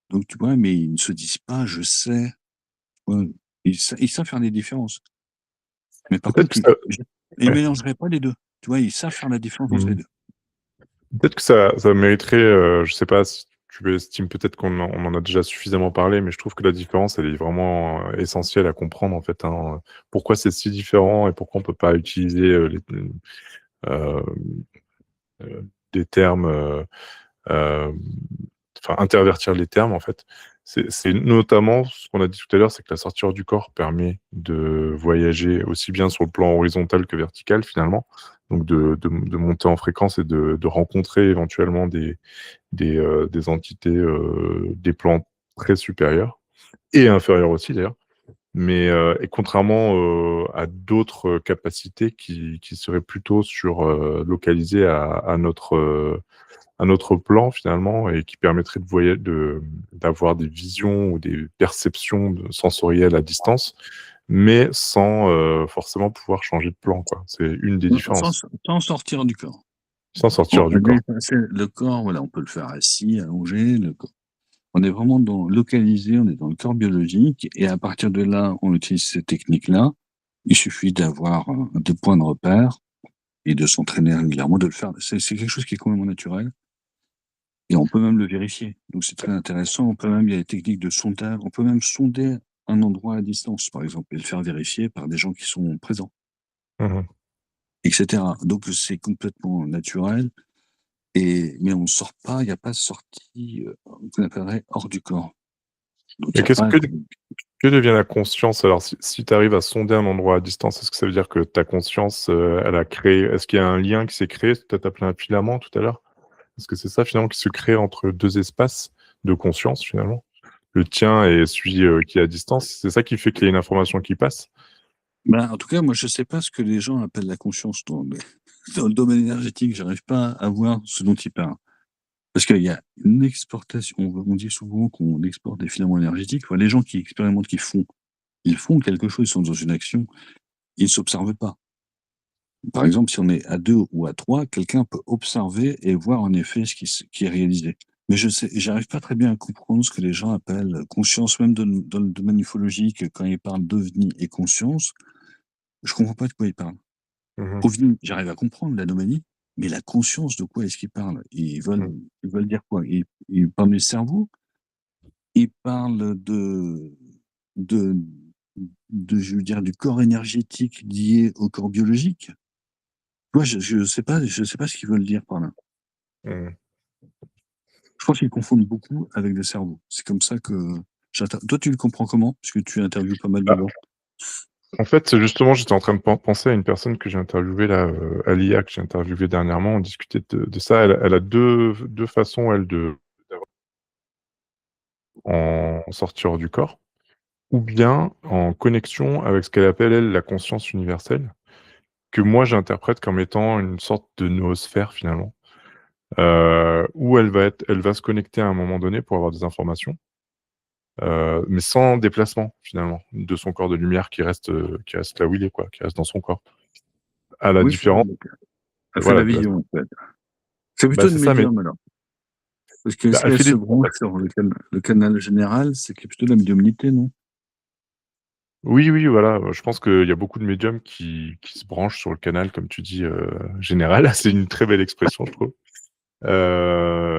Donc, tu vois, mais ils ne se disent pas: «Je sais». Ouais, ils savent faire des différences. Mais par Peut-être contre, que ça Et ils Ouais. mélangeraient pas les 2. Tu vois? Ils savent faire la différence entre les Mmh. 2. Peut-être que ça mériterait, je sais pas si tu estimes peut-être qu'on en a déjà suffisamment parlé, mais je trouve que la différence, elle est vraiment, essentielle à comprendre, en fait, hein, pourquoi c'est si différent et pourquoi on peut pas utiliser, heu des termes, hem, enfin intervertir les termes, en fait. C'est notamment ce qu'on a dit tout à l'heure, c'est que la sortie hors du corps permet de voyager aussi bien sur le plan horizontal que vertical, finalement. Donc de monter en fréquence et de rencontrer éventuellement des entités, des plans très supérieurs et inférieurs aussi d'ailleurs. Mais, et contrairement, à d'autres, capacités qui seraient plutôt localisées à notre plan finalement et qui permettraient d'avoir des visions ou des perceptions sensorielles à distance, mais sans, forcément pouvoir changer de plan, quoi. C'est une des Sans différences. sans sortir du corps. Sans Bon, sortir du corps. dépasser le corps, voilà, on peut le faire assis, allongé, le corps. On est vraiment localisé, on est dans le corps biologique et à partir de là, on utilise ces techniques-là. Il suffit d'avoir, des points de repère et de s'entraîner régulièrement, de le faire. C'est quelque chose qui est complètement naturel et on peut même le vérifier. Donc c'est très intéressant. Il y a des techniques de sondage, on peut même sonder un endroit à distance, par exemple, et le faire vérifier par des gens qui sont présents, Mmh mh. et cetera. Donc c'est complètement naturel. Mais on ne sort pas, il y a pas de sortie, qu'on appellerait hors du corps. Donc il Et y a pas que devient la conscience alors si tu arrives à sonder un endroit à distance, est-ce que ça veut dire que ta conscience, elle a créé est-ce qu'il y a un lien qui s'est créé? Tu as appelé un filament tout à l'heure? Est-ce que c'est ça finalement qui se crée entre 2 espaces de conscience finalement? Le tien et celui, qui est à distance, c'est ça qui fait qu'il y a une information qui passe? en tout cas, moi, je sais pas ce que les gens appellent la conscience dans le domaine énergétique. J'arrive pas à voir ce dont ils parlent. Parce qu'il y a une exportation, on dit souvent qu'on exporte des filaments énergétiques. Enfin, les gens qui expérimentent, ils font quelque chose, ils sont dans une action, ils s'observent pas. Par exemple, si on est à 2 ou à 3, quelqu'un peut observer et voir en effet ce qui est réalisé. Mais j'arrive pas très bien à comprendre ce que les gens appellent conscience, même dans le domaine ufologique, quand ils parlent d'OVNI et conscience, je comprends pas de quoi ils parlent. Mmh mh. OVNI, j'arrive à comprendre l'anomalie, mais la conscience, de quoi est-ce qu'ils parlent? Mmh. Ils veulent dire quoi? Ils parlent du cerveau? Ils parlent de je veux dire, du corps énergétique lié au corps biologique? Moi, je sais pas ce qu'ils veulent dire par là. Mmh. Je pense qu'ils confondent beaucoup avec le cerveau. C'est comme ça que toi, tu le comprends comment? Parce que tu interviewes pas mal de Bah, gens. en fait, justement, j'étais en train de penser à une personne que j'ai interviewée là, à l'IA que j'ai interviewée dernièrement. On discutait de ça. Elle a deux façons, elle, de en sortir hors du corps. Ou bien en connexion avec ce qu'elle appelle, elle, la conscience universelle, que moi j'interprète comme étant une sorte de noosphère finalement, où elle va se connecter à un moment donné pour avoir des informations, mais sans déplacement finalement de son corps de lumière qui reste là où il est quoi, qui reste dans son corps. À la Oui, c'est ça, différence donc elle fait de voilà la de la vision, en fait. C'est bah, plutôt une c'est ça, mais médium alors. Parce que bah, si elle elle fait les se 2 en branche fait. sur le canal général, c'est que plutôt de la médiumnité, non? Oui, oui, voilà, je pense qu'il y a beaucoup de médiums qui se branchent sur le canal comme tu dis, général. C'est une très belle expression je trouve.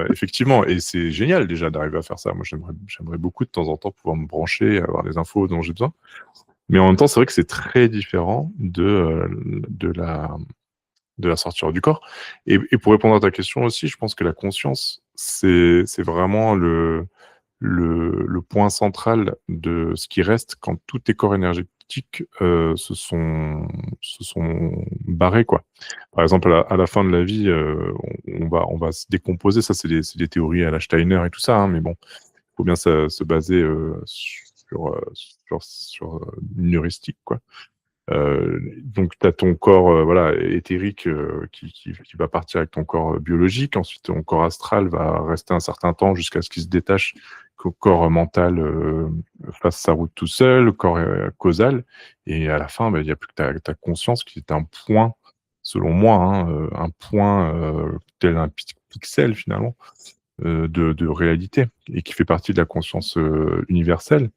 Effectivement et c'est génial déjà d'arriver à faire ça. Moi, j'aimerais beaucoup de temps en temps pouvoir me brancher, avoir les infos dont j'ai besoin. Mais en même temps, c'est vrai que c'est très différent de la sortie hors du corps et pour répondre à ta question aussi, je pense que la conscience, c'est vraiment le point central de ce qui reste quand tous tes corps énergétiques, se sont barrés, quoi. Par exemple, à la fin de la vie, on va se décomposer. Ça, c'est des théories à la Steiner et tout ça, hein, mais bon, il faut bien se baser, une heuristique, quoi. Donc tu as ton corps, voilà, éthérique, qui va partir avec ton corps, biologique. Ensuite, ton corps astral va rester un certain temps jusqu'à ce qu'il se détache, qu'au corps mental, fasse sa route tout seul, le corps, causal et à la fin, bah, il y a plus que ta conscience qui est un point, selon moi, hein, un point, tel un pixel finalement, de réalité et qui fait partie de la conscience, universelle,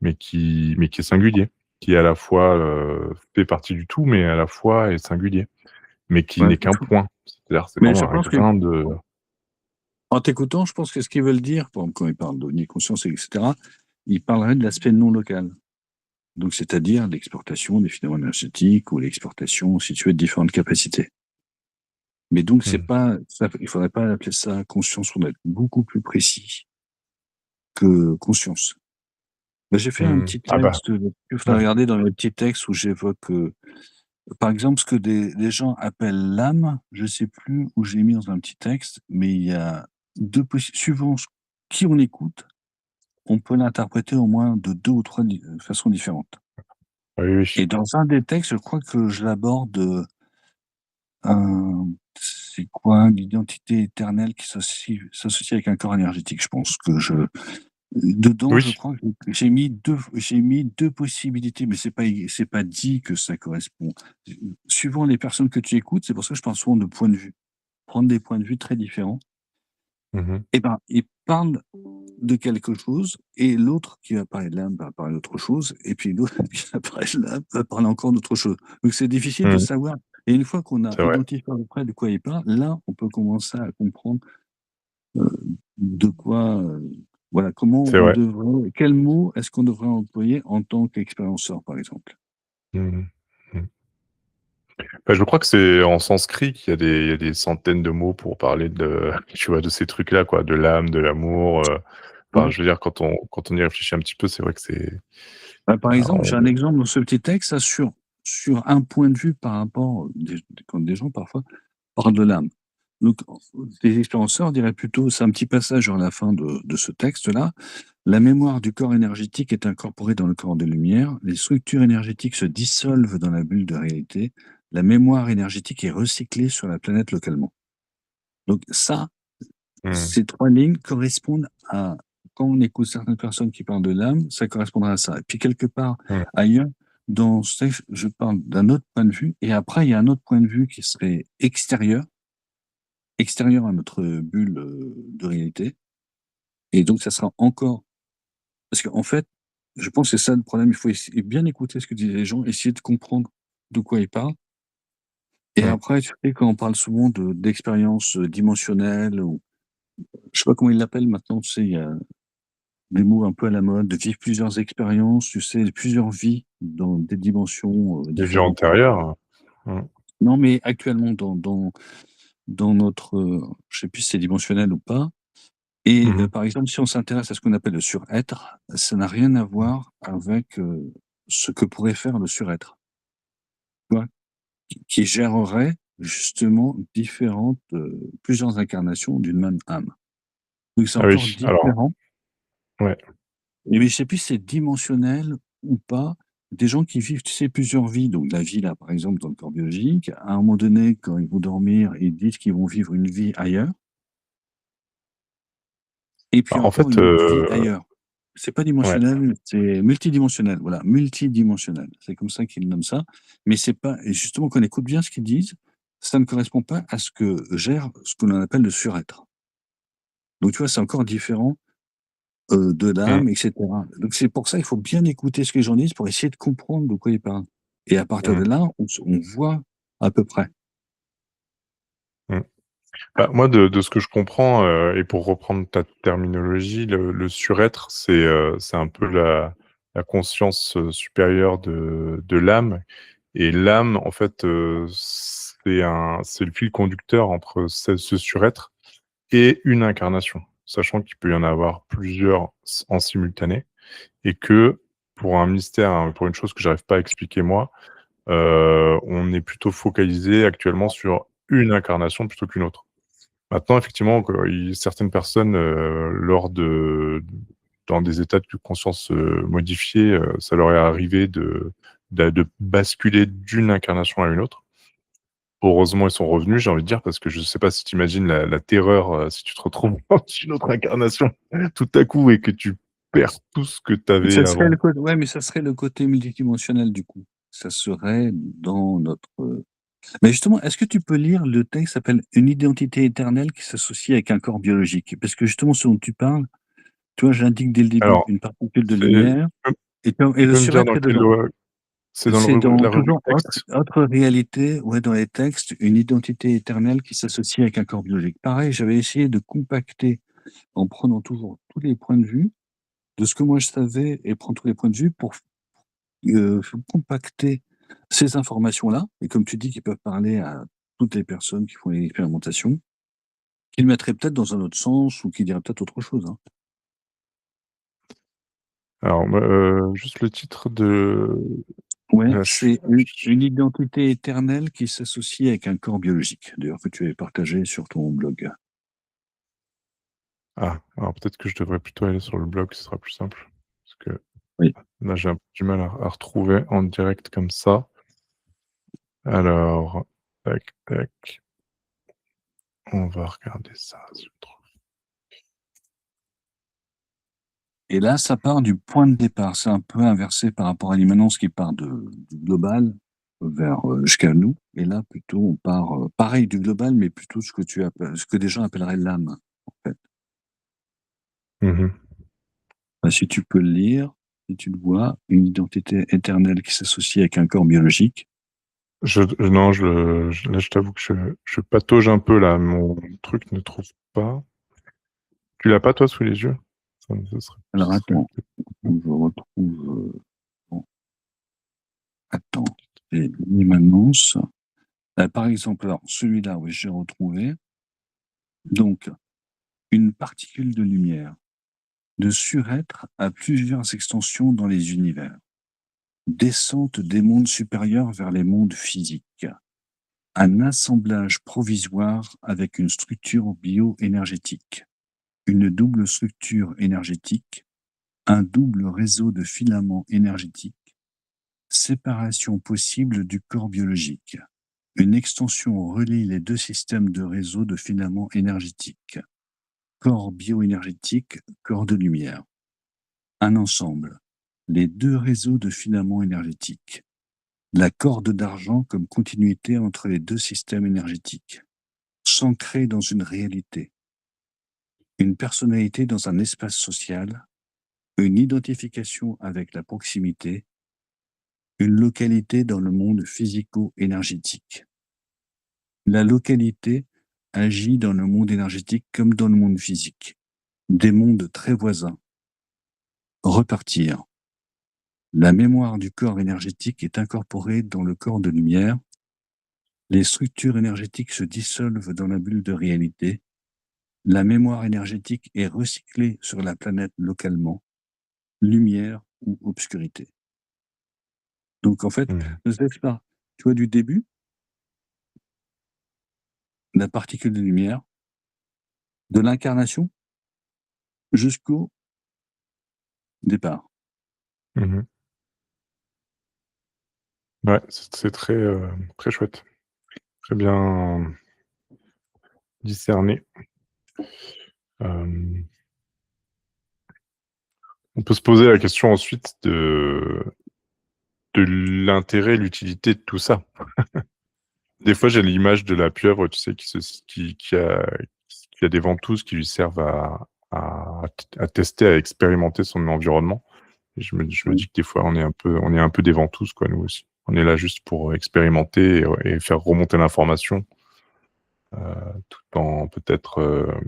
mais qui est singulier. qui est à la fois, fait partie du tout, mais à la fois est singulier, mais qui Ouais, n'est qu'un point. C'est-à-dire, c'est mais je vraiment un pense que grain de en t'écoutant, je pense que ce qu'ils veulent dire, par exemple, quand ils parlent d'omniconscience, etc., ils parleraient de l'aspect non local. Donc, c'est-à-dire l'exportation des phénomènes énergétiques ou l'exportation, si tu veux, de différentes capacités. Mais donc, c'est mmh, pas, ça, il faudrait pas appeler ça conscience, on doit être beaucoup plus précis que conscience. Ben, j'ai fait un mmh. petit Ah bah, texte, il faudrait ouais. regarder dans les petits textes où j'évoque, par exemple, ce que des gens appellent l'âme, je sais plus où j'ai mis dans un petit texte, mais il y a suivant qui on écoute, on peut l'interpréter au moins de 2 ou 3 façons différentes. Oui, oui. Et dans un des textes, je crois que je l'aborde, c'est quoi? L'identité éternelle qui s'associe avec un corps énergétique. Je pense que dedans, je Oui. crois que j'ai mis 2 possibilités, mais c'est pas dit que ça correspond. Suivant les personnes que tu écoutes, c'est pour ça que je parle souvent de points de vue. Prendre des points de vue très différents. Mmh mh. Et ben, ils parlent de quelque chose et l'autre qui va parler de l'âme va parler d'autre chose et puis l'autre qui va parler de l'âme va parler encore d'autre chose. Donc c'est difficile de Mmh. savoir et une fois qu'on a C'est vrai, identifié à peu près de quoi il parle, là, on peut commencer à comprendre, heu, de quoi, voilà, comment c'est on vrai. devrait quel mot est-ce qu'on devrait employer en tant qu'expérienceur, par exemple? Mmh mh. Mmh. Bah, je crois que c'est en sanskrit qu'il y a des centaines de mots pour parler de tu vois, de ces trucs-là, quoi, de l'âme, de l'amour, enfin, Ouais. je veux dire, quand on y réfléchit un petit peu, c'est vrai que c'est, Bah, par exemple, j'ai un on exemple dans ce petit texte, ça sur un point de vue par rapport quand des gens parfois parlent de l'âme. Donc, les expérienceurs diraient plutôt, c'est un petit passage vers la fin de ce texte-là. La mémoire du corps énergétique est incorporée dans le corps de lumière. Les structures énergétiques se dissolvent dans la bulle de réalité. La mémoire énergétique est recyclée sur la planète localement. Donc ça, mmh, ces 3 lignes correspondent à quand on écoute certaines personnes qui parlent de l'âme, ça correspondra à ça. Et puis quelque part mmh. ailleurs, dans ce texte, je parle d'un autre point de vue et après il y a un autre point de vue qui serait extérieur à notre bulle, de réalité et donc ça sera encore parce qu'en fait, je pense que c'est ça le problème, il faut essayer bien écouter ce que disent les gens, essayer de comprendre de quoi ils parlent et Mmh. après, tu sais, quand on parle souvent d'expériences, dimensionnelles ou je sais pas comment ils l'appellent maintenant, tu sais, il y a des mots un peu à la mode, de vivre plusieurs expériences, tu sais, plusieurs vies dans des dimensions, Les vies différentes. antérieures, mmh, Non, mais actuellement dans notre, je sais plus si c'est dimensionnel ou pas et mmh mh. par exemple, si on s'intéresse à ce qu'on appelle le surêtre, ça n'a rien à voir avec, ce que pourrait faire le surêtre, tu vois? Qui gérerait justement plusieurs incarnations d'une même âme. Donc c'est Ah encore oui, alors différent. ouais, Et mais je sais plus si c'est dimensionnel ou pas. Des gens qui vivent, tu sais, plusieurs vies, donc la vie là, par exemple, dans le corps biologique, à un moment donné, quand ils vont dormir, ils disent qu'ils vont vivre une vie ailleurs et bah, puis en encore fait, une autre vie ailleurs. C'est pas ouais, dimensionnel, c'est multidimensionnel, voilà, multidimensionnel. C'est comme ça qu'ils nomment ça, mais c'est pas et justement, quand on écoute bien ce qu'ils disent, ça ne correspond pas à ce que gère ce que l'on appelle le surêtre. Donc tu vois, c'est encore différent de mmh, l'âme et cetera. Donc c'est pour ça, il faut bien écouter ce que les gens disent pour essayer de comprendre de quoi ils parlent et à partir de mmh, là, on voit à peu près. mmh. Bah, moi, de ce que je comprends, et pour reprendre ta terminologie, le surêtre, c'est un peu la conscience, supérieure de l'âme et l'âme, en fait, c'est le fil conducteur entre ce surêtre et une incarnation. Sachant qu'il peut y en avoir plusieurs en simultané et que pour un mystère, hein, pour une chose que j'arrive pas à expliquer moi, on est plutôt focalisé actuellement sur une incarnation plutôt qu'une autre. Maintenant, effectivement, que certaines personnes, dans des états de conscience, modifiés, ça leur est arrivé de basculer d'une incarnation à une autre. Heureusement, ils sont revenus, j'ai envie de dire, parce que je sais pas si tu imagines la terreur, si tu te retrouves dans une autre incarnation tout à coup et que tu perds tout ce que tu avais Ça serait avant. le côté ouais, mais ça serait le côté multidimensionnel du coup. Ça serait dans notre, mais justement, est-ce que tu peux lire le texte qui s'appelle «Une identité éternelle qui s'associe avec un corps biologique»? Parce que justement ce dont tu parles, tu vois, j'indique dès le début Alors, une particule de c'est lumière et tu le peux me dire surêtre dans est quel, dedans. C'est dans C'est dans la rubrique toujours texte? autre réalité, ouais, dans les textes, une identité éternelle qui s'associe avec un corps biologique. Pareil, j'avais essayé de compacter en prenant toujours tous les points de vue de ce que moi je savais et prendre tous les points de vue pour compacter ces informations-là, et comme tu dis, qui peuvent parler à toutes les personnes qui font les expérimentations, qui le mettraient peut-être dans un autre sens ou qui diraient peut-être autre chose, hein. Alors moi, juste le titre de Ouais, la ch c'est une identité éternelle qui s'associe avec un corps biologique, d'ailleurs que tu avais partagé sur ton blog. ah, alors peut-être que je devrais plutôt aller sur le blog, ce sera plus simple. Parce que Oui. là, j'ai un peu du mal à retrouver en direct comme ça. Alors, tac, tac, on va regarder ça si je trouve. Et là, ça part du point de départ. C'est un peu inversé par rapport à l'immanence qui part du global vers jusqu'à nous. Et là, plutôt, on part pareil du global, mais plutôt ce que des gens appelleraient l'âme, en fait. Mmh. Bah, si tu peux le lire, si tu le vois, une identité éternelle qui s'associe avec un corps biologique. Non, là, je t'avoue que je patauge un peu là, mon truc ne trouve pas. Tu l'as pas toi sous les yeux? Ce Alors serait attends, peut-être je retrouve. Bon, attends, c'est l'immanence. Par exemple, alors celui-là, oui, j'ai retrouvé. Donc, une particule de lumière, de surêtre à plusieurs extensions dans les univers, descente des mondes supérieurs vers les mondes physiques, un assemblage provisoire avec une structure bioénergétique, une double structure énergétique, un double réseau de filaments énergétiques, séparation possible du corps biologique. Une extension relie les deux systèmes de réseau de filaments énergétiques, corps bioénergétique, corps de lumière. Un ensemble, les deux réseaux de filaments énergétiques, la corde d'argent comme continuité entre les deux systèmes énergétiques, s'ancrer dans une réalité, une personnalité dans un espace social, une identification avec la proximité, une localité dans le monde physico-énergétique. La localité agit dans le monde énergétique comme dans le monde physique, des mondes très voisins. Repartir. La mémoire du corps énergétique est incorporée dans le corps de lumière. Les structures énergétiques se dissolvent dans la bulle de réalité. La mémoire énergétique est recyclée sur la planète localement, lumière ou obscurité. Donc en fait, mmh. ne sais pas, tu vois, du début, la particule de lumière, de l'incarnation jusqu'au départ. Mmh. Ouais, c'est très, très chouette. Très bien discerné. Hem, on peut se poser la question ensuite de l'intérêt, l'utilité de tout ça. Des fois, j'ai l'image de la pieuvre, tu sais, qui a des ventouses qui lui servent à tester, à expérimenter son environnement. Et je me Oui. dis que des fois, on est un peu des ventouses, quoi, nous aussi. On est là juste pour expérimenter et faire remonter l'information, tout en peut-être,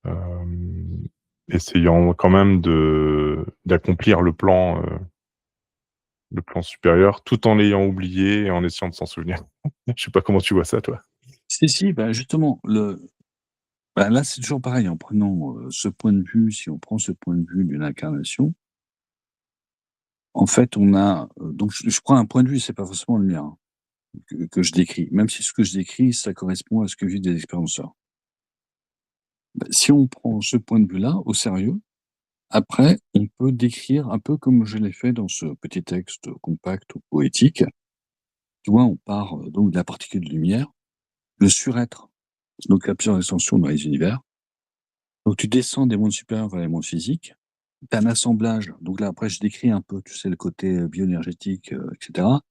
hem, essayant quand même d'accomplir le plan supérieur, tout en l'ayant oublié et en essayant de s'en souvenir. Je sais pas comment tu vois ça, toi? Si, si, bah, justement, bah, là, c'est toujours pareil, en prenant, ce point de vue, si on prend ce point de vue d'une incarnation, en fait, on a, donc je prends un point de vue, c'est pas forcément le mien, hein, que je décris, même si ce que je décris, ça correspond à ce que vivent des expérienceurs. Bah, si on prend ce point de vue-là au sérieux, après, on peut décrire un peu comme je l'ai fait dans ce petit texte compact ou poétique. Tu vois, on part, donc de la particule de lumière, le surêtre, donc il y a plusieurs extensions dans les univers. Donc tu descends des mondes supérieurs vers les mondes physiques. Tu as un assemblage, donc là, après, je décris un peu, tu sais, le côté, bioénergétique, et cetera.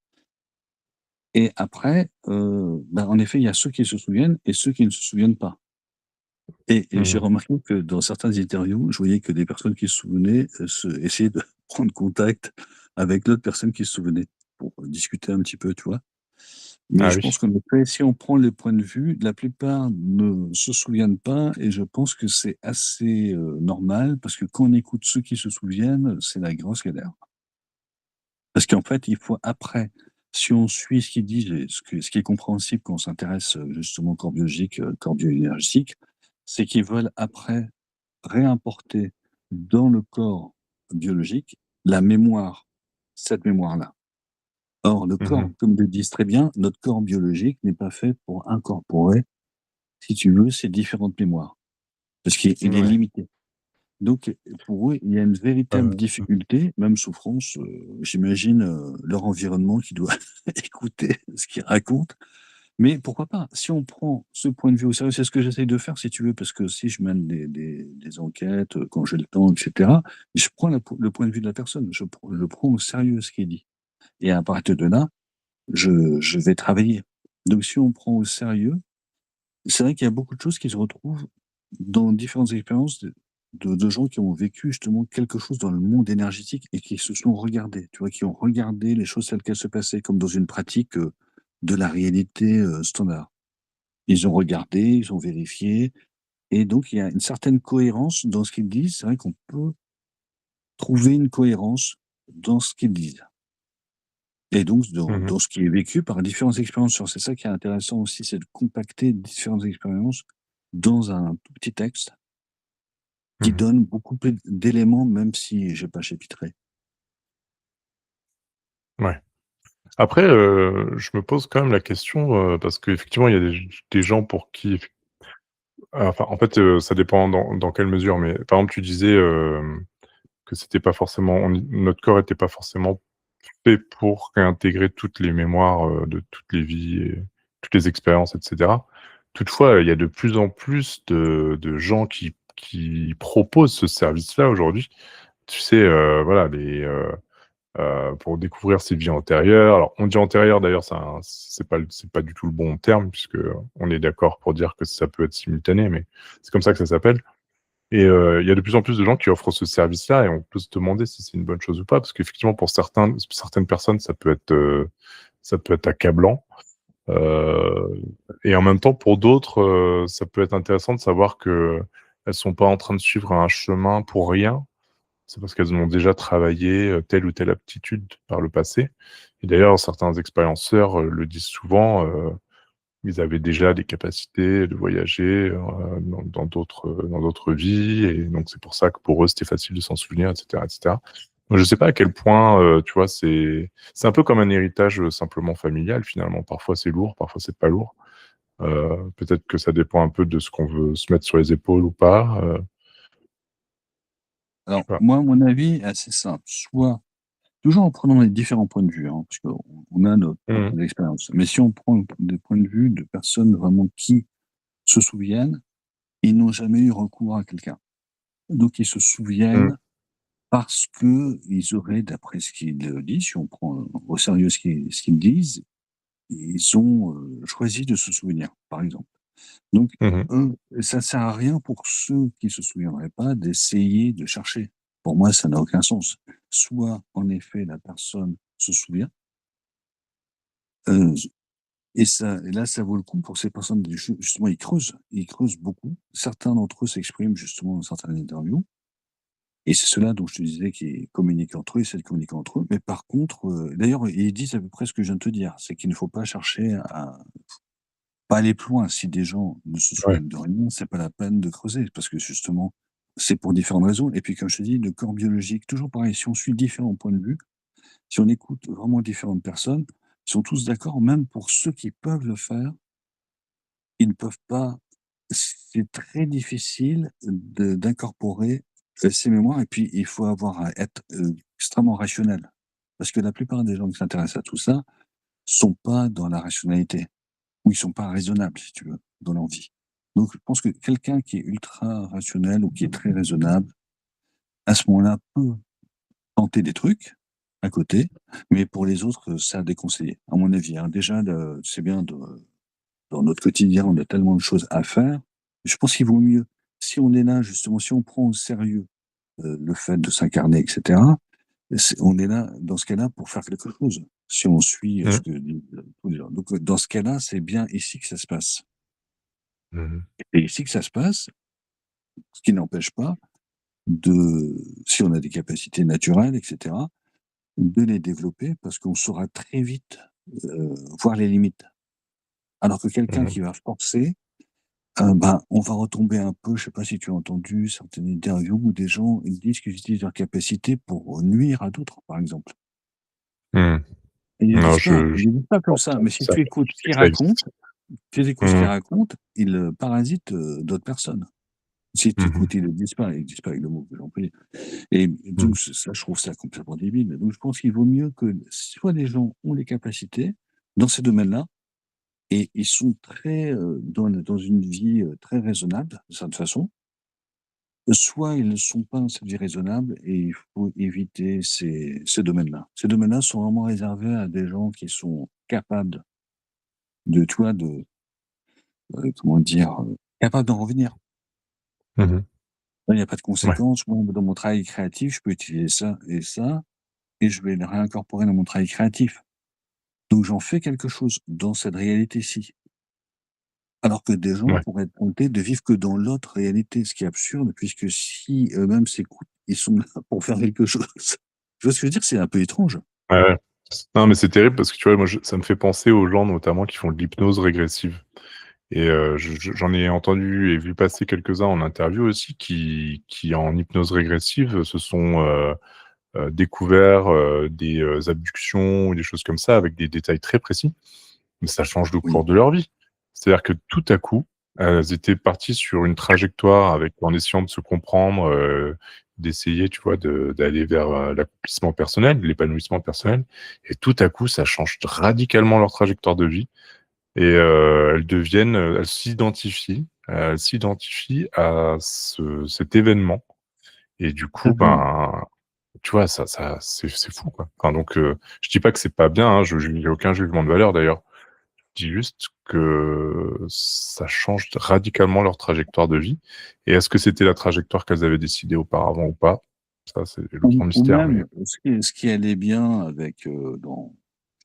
Et après, bah, en effet, il y a ceux qui se souviennent et ceux qui ne se souviennent pas. Et j'ai Mmh. remarqué que dans certaines interviews, je voyais que des personnes qui se souvenaient, essayaient de prendre contact avec l'autre personne qui se souvenait pour discuter un petit peu, tu vois? Mais Ah je oui. pense qu'en effet, si on prend les points de vue, la plupart ne se souviennent pas et je pense que c'est assez, normal parce que quand on écoute ceux qui se souviennent, c'est la grosse galère. Parce qu'en fait, il faut après, si on suit ce qu'ils disent et ce qui est compréhensible quand on s'intéresse, justement au corps biologique, corps bioénergétique, c'est qu'ils veulent après réimporter dans le corps biologique la mémoire, cette mémoire-là. Or, le corps, Mmh. comme le disent très bien, notre corps biologique n'est pas fait pour incorporer, si tu veux, ces différentes mémoires, parce qu'il est Ouais. limité. Donc, pour eux, il y a une véritable Heu, difficulté, même souffrance, j'imagine, leur environnement qui doit écouter ce qu'ils racontent. Mais pourquoi pas? Si on prend ce point de vue au sérieux, c'est ce que j'essaye de faire si tu veux, parce que si je mène des enquêtes, quand j'ai le temps et cetera, je prends le point de vue de la personne, je prends au sérieux ce qui est dit et à partir de là, je vais travailler. Donc si on prend au sérieux, c'est vrai qu'il y a beaucoup de choses qui se retrouvent dans différentes expériences de gens qui ont vécu justement quelque chose dans le monde énergétique et qui se sont regardés, tu vois? Qui ont regardé les choses telles qu'elles se passaient, comme dans une pratique, de la réalité, standard. Ils ont regardé, ils ont vérifié et donc il y a une certaine cohérence dans ce qu'ils disent. C'est vrai qu'on peut trouver une cohérence dans ce qu'ils disent et donc mmh. dans ce qui est vécu par différentes expériences. C'est ça qui est intéressant aussi, c'est de compacter différentes expériences dans un tout petit texte qui Mmh. donne beaucoup plus d'éléments, même si j'ai pas chapitré. Ouais. Après, je me pose quand même la question, parce qu'effectivement, il y a des gens pour qui enfin, en fait, ça dépend dans quelle mesure, mais par exemple, tu disais, que c'était pas forcément notre corps était pas forcément fait pour réintégrer toutes les mémoires, de toutes les vies et toutes les expériences et cetera. Toutefois, il y a de plus en plus de gens qui proposent ce service-là aujourd'hui. Tu sais, voilà, pour découvrir ses vies antérieures. Alors, on dit antérieures d'ailleurs, c'est pas du tout le bon terme puisque on est d'accord pour dire que ça peut être simultané, mais c'est comme ça que ça s'appelle. Et il y a de plus en plus de gens qui offrent ce service-là et on peut se demander si c'est une bonne chose ou pas, parce qu'effectivement pour certaines personnes, ça peut être accablant, heu et en même temps pour d'autres, ça peut être intéressant de savoir qu'elles sont pas en train de suivre un chemin pour rien. C'est parce qu'elles ont déjà travaillé, telle ou telle aptitude par le passé et d'ailleurs certains expérienceurs, le disent souvent, ils avaient déjà des capacités de voyager, dans d'autres vies et donc c'est pour ça que pour eux, c'était facile de s'en souvenir et cetera et cetera. Donc je sais pas à quel point, tu vois, c'est un peu comme un héritage, simplement familial finalement. Parfois c'est lourd, parfois c'est pas lourd. Peut-être que ça dépend un peu de ce qu'on veut se mettre sur les épaules ou pas, je Alors sais pas. moi, mon avis est assez simple, soit toujours en prenant les différents points de vue, hein, parce qu'on a nos Mmh mh. propres expériences. Mais si on prend des points de vue de personnes vraiment qui se souviennent, ils n'ont jamais eu recours à quelqu'un. Donc ils se Mmh. souviennent parce qu'ils auraient, d'après ce qu'ils, disent, si on prend au sérieux ce qu'ils disent, ils ont, choisi de se souvenir, par exemple. Donc Mmh mh. eux, ça sert à rien pour ceux qui se souviendraient pas d'essayer de chercher. Pour moi, ça n'a aucun sens. Soit, en effet, la personne se souvient, heu, et là, ça vaut le coup pour ces personnes, justement, ils creusent beaucoup. Certains d'entre eux s'expriment justement dans certaines interviews et c'est ceux-là dont je te disais qui communiquent entre eux, essaient de communiquer entre eux. Mais par contre, d'ailleurs, ils disent à peu près ce que je viens de te dire, c'est qu'il ne faut pas chercher à pas aller plus loin. Si des gens ne se Ouais. souviennent de rien, c'est pas la peine de creuser parce que justement, c'est pour différentes raisons et puis comme je te dis, le corps biologique, toujours pareil, si on suit différents points de vue, si on écoute vraiment différentes personnes, ils sont tous d'accord, même pour ceux qui peuvent le faire, ils ne peuvent pas, c'est très difficile d'incorporer, ces mémoires et puis il faut avoir à être, extrêmement rationnel. Parce que la plupart des gens qui s'intéressent à tout ça, sont pas dans la rationalité. Ou ils sont pas raisonnables, si tu veux, dans leur vie. Donc je pense que quelqu'un qui est ultra rationnel ou qui est très raisonnable, à ce moment-là, peut tenter des trucs à côté, mais pour les autres, c'est à déconseiller, à mon avis, hein. Déjà, c'est bien dans notre quotidien, on a tellement de choses à faire. Je pense qu'il vaut mieux, si on est là, justement, si on prend au sérieux, le fait de s'incarner et cetera, On est là, dans ce cas-là, pour faire quelque chose. Si on suit Mmh. ce que disent tous les gens. Donc, dans ce cas-là, c'est bien ici que ça se passe. Mmh. Et ici que ça se passe, ce qui n'empêche pas de, si on a des capacités naturelles, etc., de les développer parce qu'on saura très vite voir les limites. Alors que quelqu'un Mmh. qui va forcer, on va retomber un peu, je sais pas si tu as entendu certaines interviews où des gens ils disent qu'ils utilisent leur capacité pour nuire à d'autres, par exemple. Mmh. Et Non, ils le disent pas comme j'entends ça, mais si ça, tu écoutes je ce sais que qu'ils ça racontent, existe. tu écoutes ce qu'ils Mmh. racontent, ils parasitent d'autres personnes. Si tu Mmh mh. écoutes, ils le disent pas avec le mot que j'emploie. Et Mmh. donc ça, je trouve ça complètement débile. Donc je pense qu'il vaut mieux que soit les gens ont les capacités dans ces domaines-là et ils sont très, dans une vie, très raisonnable, de certaine façon, soit ils ne sont pas dans cette vie raisonnable et il faut éviter ces domaines-là. Ces domaines-là sont vraiment réservés à des gens qui sont capables de, tu vois, comment dire? Capables d'en revenir. Mmh mh. Là, il y a pas de Ouais. conséquences. Moi, dans mon travail créatif, je peux utiliser ça et je vais le réincorporer dans mon travail créatif. Donc j'en fais quelque chose dans cette réalité-ci. Alors que des gens Ouais. pourraient être tentés de vivre que dans l'autre réalité, ce qui est absurde puisque si eux-mêmes s'écoutent, ils sont là pour faire quelque chose. Tu vois ce que je veux dire? C'est un peu étrange. Ouais, ouais. Non, mais c'est terrible parce que tu vois, moi, ça me fait penser aux gens notamment qui font de l'hypnose régressive et j'en ai entendu et vu passer quelques-uns en interview aussi qui en hypnose régressive se sont, découverts, des, abductions ou des choses comme ça avec des détails très précis. Mais ça change le Oui. cours de leur vie. C'est-à-dire que tout à coup, elles étaient parties sur une trajectoire avec en essayant de se comprendre, d'essayer, tu vois, d'aller vers, l'accomplissement personnel, l'épanouissement personnel et tout à coup, ça change radicalement leur trajectoire de vie et elles s'identifient à cet événement et du coup, Exactement. ben, tu vois, c'est fou, quoi. Enfin donc je dis pas que c'est pas bien, hein, je j'ai aucun jugement de valeur d'ailleurs. Je dis juste que ça change radicalement leur trajectoire de vie et est-ce que c'était la trajectoire qu'elles avaient décidée auparavant ou pas? Ça, c'est le grand Ou mystère, mais même ce qui allait bien avec, je veux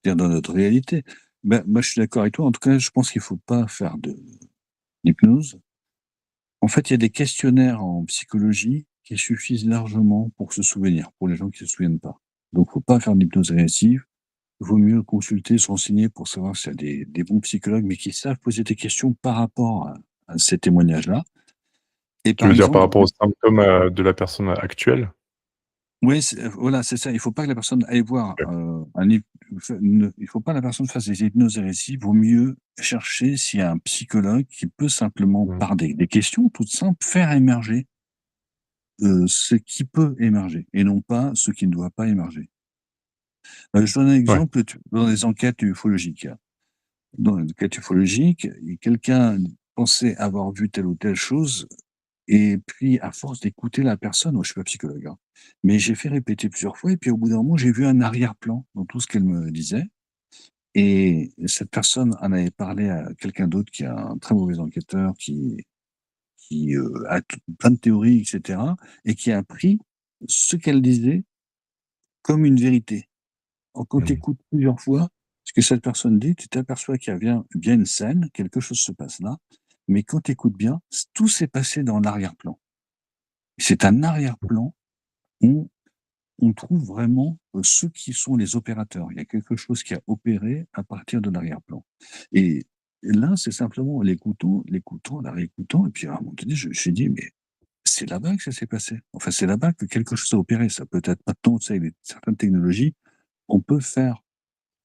dire dans notre réalité. Moi je suis d'accord avec toi. En tout cas, je pense qu'il faut pas faire de l'hypnose. En fait, il y a des questionnaires en psychologie qui suffisent largement pour se souvenir, pour les gens qui se souviennent pas. Donc faut pas faire de l'hypnose régressive. Il vaut mieux consulter, se renseigner pour savoir s'il y a des bons psychologues, mais qui savent poser des questions par rapport à ces témoignages-là. Et tu par veux dire par exemple, rapport aux symptômes, de la personne actuelle? oui, voilà, c'est ça. Il faut pas que la personne aille voir, OK. un hyp fe ne il faut pas que la personne fasse des hypnoses régressives. Vaut mieux chercher s'il y a un psychologue qui peut simplement, Mmh. par des questions toutes simples, faire émerger, ce qui peut émerger et non pas ce qui ne doit pas émerger. Je donne un Ouais. exemple, dans les enquêtes ufologiques. Dans une enquête ufologique, quelqu'un pensait avoir vu telle ou telle chose et puis à force d'écouter la personne, moi je suis pas psychologue, hein, mais j'ai fait répéter plusieurs fois et puis au bout d'un moment, j'ai vu un arrière-plan dans tout ce qu'elle me disait et cette personne en avait parlé à quelqu'un d'autre qui est un très mauvais enquêteur qui a plein de théories et cetera et qui a pris ce qu'elle disait comme une vérité. Quand tu Mmh. écoutes plusieurs fois ce que cette personne dit, tu t'aperçois qu'il y a bien une scène, quelque chose se passe là, mais quand tu écoutes bien, tout s'est passé dans l'arrière-plan. C'est un arrière-plan où on trouve vraiment, ceux qui sont les opérateurs. Il y a quelque chose qui a opéré à partir de l'arrière-plan et là, c'est simplement en la réécoutant et puis à un moment donné, je me suis dit: «Mais c'est là-bas que ça s'est passé. Enfin, c'est là-bas que quelque chose a opéré». Ça peut être maintenant, tu sais, avec certaines technologies, on peut faire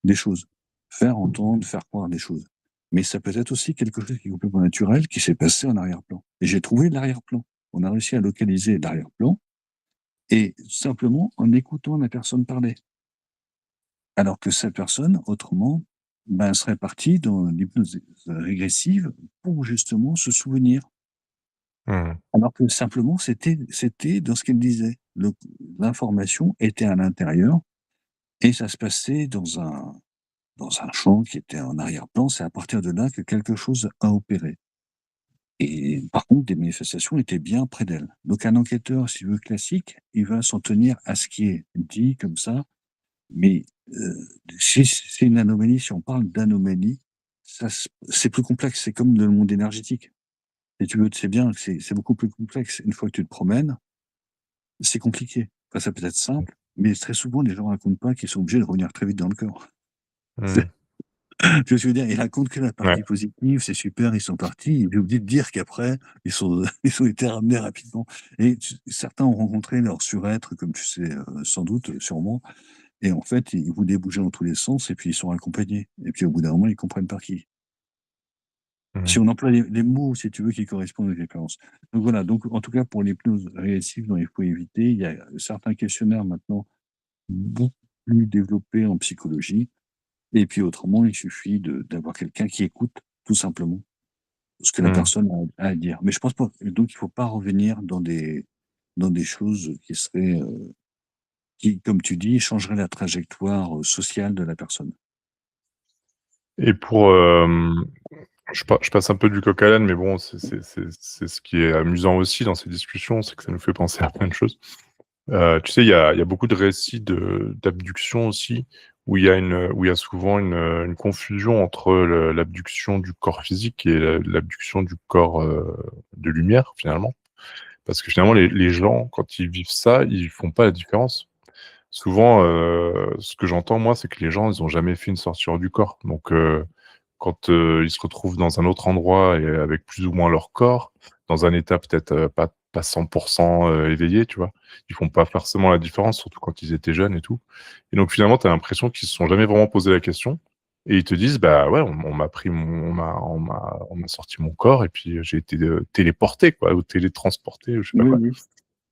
des choses, faire entendre, faire croire des choses. Mais ça peut être aussi quelque chose qui est complètement naturel, qui s'est passé en arrière-plan. Et j'ai trouvé l'arrière-plan. On a réussi à localiser l'arrière-plan et simplement en écoutant la personne parler. Alors que cette personne, autrement, serait partie dans l'hypnose régressive pour justement se souvenir. Mmh. Alors que simplement, c'était dans ce qu'elle disait. L'information était à l'intérieur et ça se passait dans un champ qui était en arrière-plan, c'est à partir de là que quelque chose a opéré. Et par contre, des manifestations étaient bien près d'elle. Donc un enquêteur, si tu veux, classique, il va s'en tenir à ce qui est dit comme ça, mais si c'est une anomalie, si on parle d'anomalie, c'est plus complexe, c'est comme le monde énergétique. Et tu veux, c'est bien, c'est beaucoup plus complexe. Une fois que tu te promènes, c'est compliqué. Enfin, ça peut être simple, mais très souvent, les gens racontent pas qu'ils sont obligés de revenir très vite dans le corps. Mmh. Tu vois ce que je veux dire? Ils racontent que la Ouais. partie positive, c'est super, ils sont partis. Ils oublient de dire qu'après, ils ont été ramenés rapidement. Et certains ont rencontré leur surêtre, comme tu sais, sans doute, sûrement. Et en fait, ils voulaient bouger dans tous les sens et puis ils sont accompagnés. Et puis au bout d'un moment, ils comprennent par qui. Si Mmh. on emploie les mots, si tu veux, qui correspondent aux expériences. Donc voilà, donc en tout cas pour l'hypnose régressive dont il faut éviter, il y a certains questionnaires maintenant beaucoup plus développés en psychologie. Et puis autrement, il suffit d'avoir quelqu'un qui écoute tout simplement ce que la Mmh. personne a à dire. Mais je pense pas, donc il faut pas revenir dans des choses qui seraient, qui, comme tu dis, changeraient la trajectoire sociale de la personne. Et pour, je passe un peu du coq à l'âne, mais bon, c'est ce qui est amusant aussi dans ces discussions, c'est que ça nous fait penser à plein de choses. Tu sais, il y a beaucoup de récits d'abduction aussi, où il y a souvent une confusion entre l'abduction du corps physique et l'abduction du corps, de lumière, finalement. Parce que finalement, les gens, quand ils vivent ça, ils font pas la différence. Souvent, ce que j'entends moi, c'est que les gens, ils ont jamais fait une sortie hors du corps. Donc, quand, ils se retrouvent dans un autre endroit et avec plus ou moins leur corps, dans un état peut-être, pas 100 éveillé, tu vois? Ils font pas forcément la différence, surtout quand ils étaient jeunes et tout. Et donc finalement, tu as l'impression qu'ils se sont jamais vraiment posé la question et ils te disent: «Bah, ouais, on m'a pris mon on m'a sorti mon corps et puis, j'ai été, téléporté quoi ou télétransporté» ou je sais pas Oui, quoi. oui.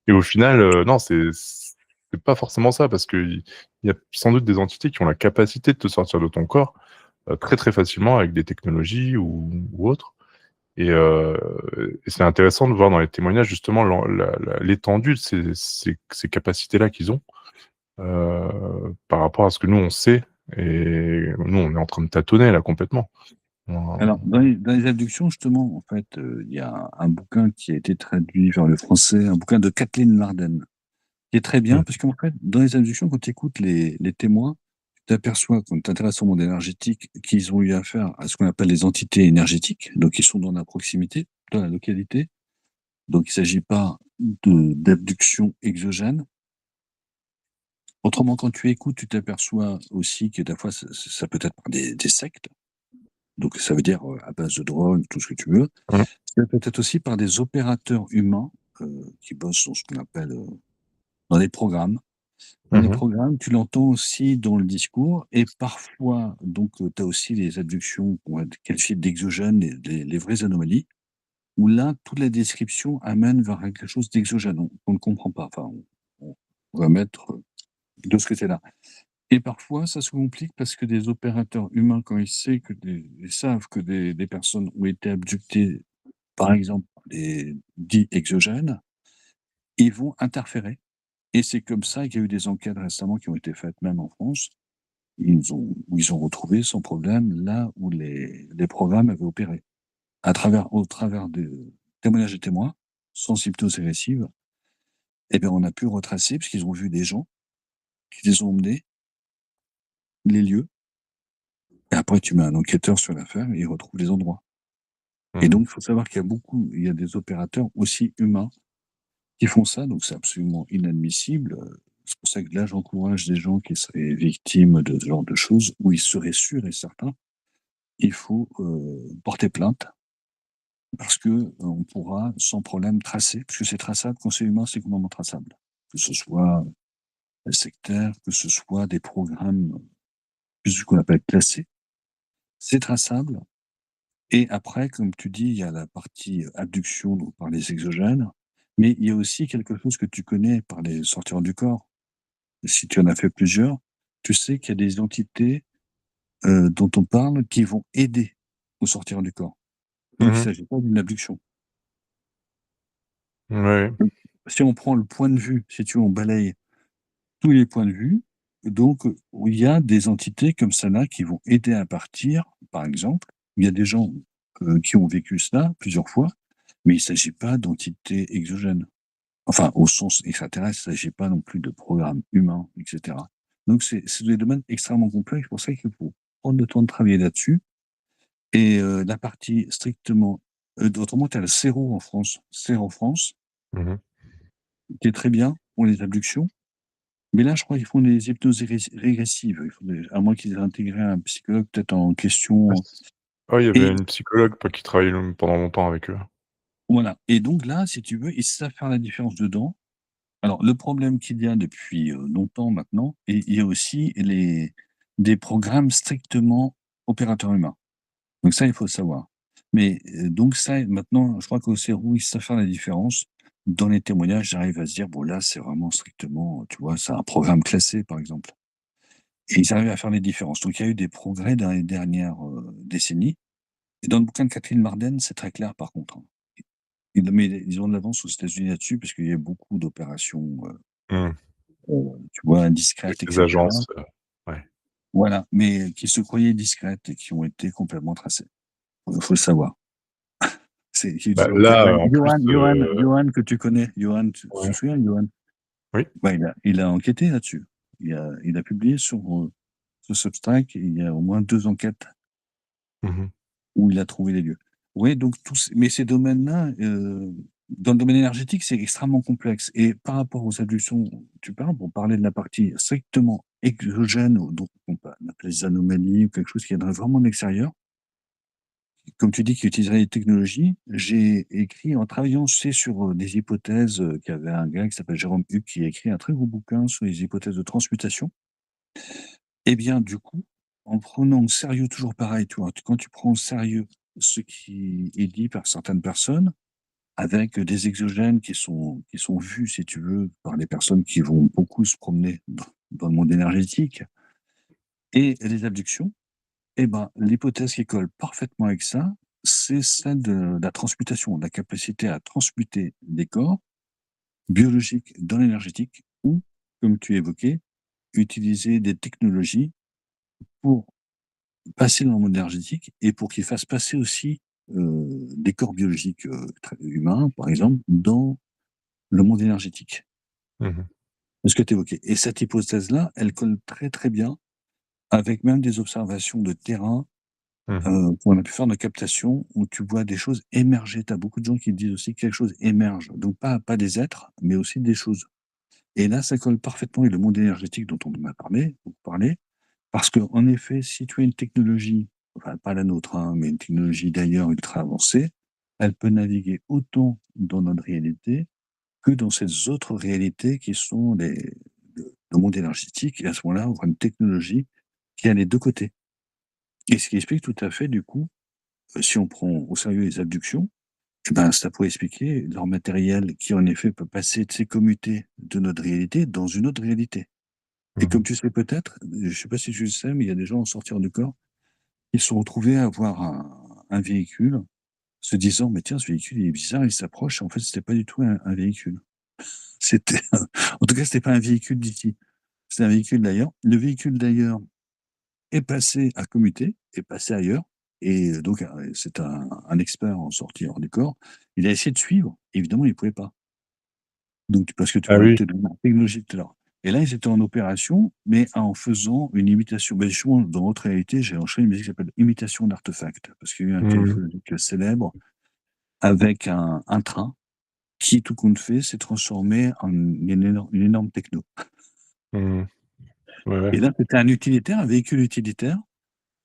Et au final, non, c'est pas forcément ça parce qu'il y a sans doute des entités qui ont la capacité de te sortir de ton corps, très, très facilement avec des technologies ou autres et c'est intéressant de voir dans les témoignages justement l'étendue de ces capacités-là qu'ils ont, par rapport à ce que nous on sait et nous on est en train de tâtonner là complètement. Alors, dans les abductions, justement, en fait, il y a un bouquin qui a été traduit vers le français, un bouquin de Kathleen Larden, qui est très bien, Mmh. parce qu'en fait, dans les abductions, quand tu écoutes les témoins, tu t'aperçois, quand tu t'intéresses au monde énergétique, qu'ils ont eu affaire à ce qu'on appelle les entités énergétiques, donc ils sont dans la proximité, dans la localité. Donc il ne s'agit pas d'abduction exogène. Autrement, quand tu écoutes, tu t'aperçois aussi que des fois, ça peut être par des sectes. Donc ça veut dire à base de drogue, tout ce que tu veux. Mmh. Ça peut être aussi par des opérateurs humains qui bossent dans ce qu'on appelle dans les programmes. Dans les Mmh mh. programmes, tu l'entends aussi dans le discours et parfois, donc, tu as aussi les abductions qu'on va qualifier d'exogènes, les vraies anomalies, où là, toute la description amène vers quelque chose d'exogène, on ne comprend pas. Enfin, on va mettre de ce côté-là. Et parfois, ça se complique parce que des opérateurs humains, quand ils savent que des personnes ont été abductées, par exemple, des dits exogènes, ils vont interférer. Et c'est comme ça qu'il y a eu des enquêtes récemment qui ont été faites, même en France, où ils ont retrouvé sans problème là où les programmes avaient opéré. Au travers de témoignages de témoins, sans hypnose agressive, eh bien, on a pu retracer, puisqu'ils ont vu des gens qui les ont emmenés, les lieux, et après tu mets un enquêteur sur l'affaire et il retrouve les endroits. Et Mmh. donc, il faut savoir il y a des opérateurs aussi humains qui font ça, donc c'est absolument inadmissible. C'est pour ça que là, j'encourage des gens qui seraient victimes de ce genre de choses, où ils seraient sûrs et certains, il faut porter plainte parce que on pourra sans problème tracer, parce que c'est traçable, quand c'est humain, c'est complètement traçable. Que ce soit sectaire, que ce soit des programmes, plus ce qu'on appelle classés, c'est traçable. Et après, comme tu dis, il y a la partie abduction, donc par les exogènes, mais il y a aussi quelque chose que tu connais par les sortir du corps. Si tu en as fait plusieurs, tu sais qu'il y a des entités, dont on parle qui vont aider au sortir du corps. Donc il ne Mmh. s'agit pas d'une abduction. Ouais. Donc, si on prend le point de vue, si tu veux, on balaye tous les points de vue, donc où il y a des entités comme celle-là qui vont aider à partir, par exemple. Il y a des gens, qui ont vécu cela plusieurs fois. Mais il ne s'agit pas d'entités exogènes. Enfin, au sens extraterrestre, il ne s'agit pas non plus de programmes humains, etc. Donc, c'est des domaines extrêmement complexes. C'est pour ça qu'il faut prendre le temps de travailler là-dessus. Et la partie strictement... autrement, tu as le CERO en France. CERO en France, Mmh. qui est très bien pour les abductions. Mais là, je crois qu'ils font des hypnoses régressives. À moins qu'ils aient intégré un psychologue peut-être en Ouais, question. ouais, il y avait Et une psychologue, qui travaillait pendant longtemps avec eux. voilà. Et donc là, si tu veux, ils savent faire la différence dedans. Alors, le problème qu'il y a depuis longtemps maintenant, et il y a aussi des programmes strictement opérateurs humains. Donc ça, il faut le savoir. Mais donc ça, maintenant, je crois qu'au CERO, ils savent faire la différence. Dans les témoignages, j'arrive à se dire, bon là, c'est vraiment strictement, tu vois, c'est un programme classé, par exemple. Et ils arrivent à faire les différences. Donc il y a eu des progrès dans les dernières décennies. Et dans le bouquin de Catherine Marden, c'est très clair, par contre, hein. Mais ils ont de l'avance aux États-Unis là-dessus, parce qu'il y a beaucoup d'opérations, Mmh. tu vois, Avec indiscrètes, les etc. agences, ouais. Voilà, mais qui se croyaient discrètes et qui ont été complètement tracées. Il faut le savoir. C'est Bah, là, en plus, Johan, que tu connais. Johan, tu te ouais, souviens, Johan? oui. Bah, il a enquêté là-dessus. Il a publié sur Substack, il y a au moins 2 enquêtes Mmh. où il a trouvé les lieux. Oui, donc mais ces domaines-là, dans le domaine énergétique, c'est extrêmement complexe. Et par rapport aux abductions, tu parles, pour parler de la partie strictement exogène, donc on appelle les anomalies ou quelque chose qui viendrait vraiment de l'extérieur, comme tu dis, qui utiliserait les technologies, j'ai écrit en travaillant, sur des hypothèses, qu'il y avait un gars qui s'appelle Jérôme Huck qui a écrit un très gros bouquin sur les hypothèses de transmutation. Eh bien, du coup, en prenant au sérieux, toujours pareil, tu vois, quand tu prends au sérieux ce qui est dit par certaines personnes, avec des exogènes qui sont vus, si tu veux, par les personnes qui vont beaucoup se promener dans le monde énergétique, et les abductions, eh ben, l'hypothèse qui colle parfaitement avec ça, c'est celle de la transmutation, de la capacité à transmuter des corps biologiques dans l'énergétique ou, comme tu évoquais, utiliser des technologies pour passer dans le monde énergétique et pour qu'ils fassent passer aussi des corps biologiques humains, par exemple, dans le monde énergétique. Mmh. C'est ce que tu évoquais. Et cette hypothèse-là, elle colle très très bien avec même des observations de terrain Mmh. qu'on a pu faire de captation où tu vois des choses émerger. Tu as beaucoup de gens qui disent aussi que quelque chose émerge. Donc pas des êtres, mais aussi des choses. Et là, ça colle parfaitement avec le monde énergétique dont on m'a parlé, parce qu'en effet, si tu as une technologie, enfin pas la nôtre, hein, mais une technologie d'ailleurs ultra avancée, elle peut naviguer autant dans notre réalité que dans ces autres réalités qui sont le monde énergétique. Et à ce moment-là, on voit une technologie qui a les deux côtés. Et ce qui explique tout à fait, du coup, si on prend au sérieux les abductions, eh ben, ça pourrait expliquer leur matériel qui, en effet, peut passer de ces commutés de notre réalité dans une autre réalité. Et comme Mmh. tu sais peut-être, je ne sais pas si tu le sais, mais il y a des gens en sortir du corps qui se sont retrouvés à avoir un véhicule, se disant, mais tiens, ce véhicule, il est bizarre, il s'approche. En fait, c'était pas du tout un véhicule. C'était, en tout cas, c'était pas un véhicule d'ici. C'était un véhicule d'ailleurs. Le véhicule d'ailleurs est passé à commuter, est passé ailleurs. Et donc, c'est un expert en sortie hors du corps. Il a essayé de suivre. Évidemment, il ne pouvait pas. Donc, parce que tu Ah parlais oui. peut-être de la technologie tout à l'heure. Et là, ils étaient en opération, mais en faisant une imitation. Ben, justement, dans notre réalité, j'ai enchaîné une musique qui s'appelle Imitation d'artefacts. Parce qu'il y a eu un cas Mmh. ufologique célèbre avec un train qui, tout compte fait, s'est transformé en une énorme techno. Mmh. Ouais, ouais. Et là, c'était un utilitaire, un véhicule utilitaire.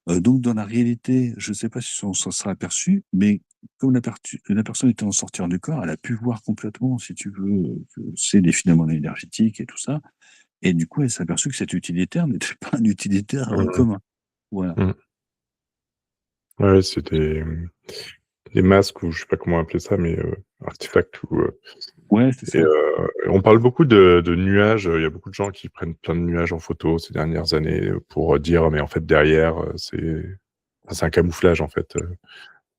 Donc dans la réalité, je ne sais pas si on s'en sera aperçu, mais comme la personne était en sortir du corps, elle a pu voir complètement, si tu veux, que c'est des filaments énergétiques et tout ça. Et du coup, elle s'est aperçue que cet utilitaire n'était pas un utilitaire Mmh. commun. Voilà. Mmh. Ouais, c'est des masques ou je sais pas comment appeler ça, mais artefacts ou Ouais, c'est et ça. on parle beaucoup de nuages, il y a beaucoup de gens qui prennent plein de nuages en photo ces dernières années, pour dire: «Mais en fait derrière, c'est un camouflage en fait,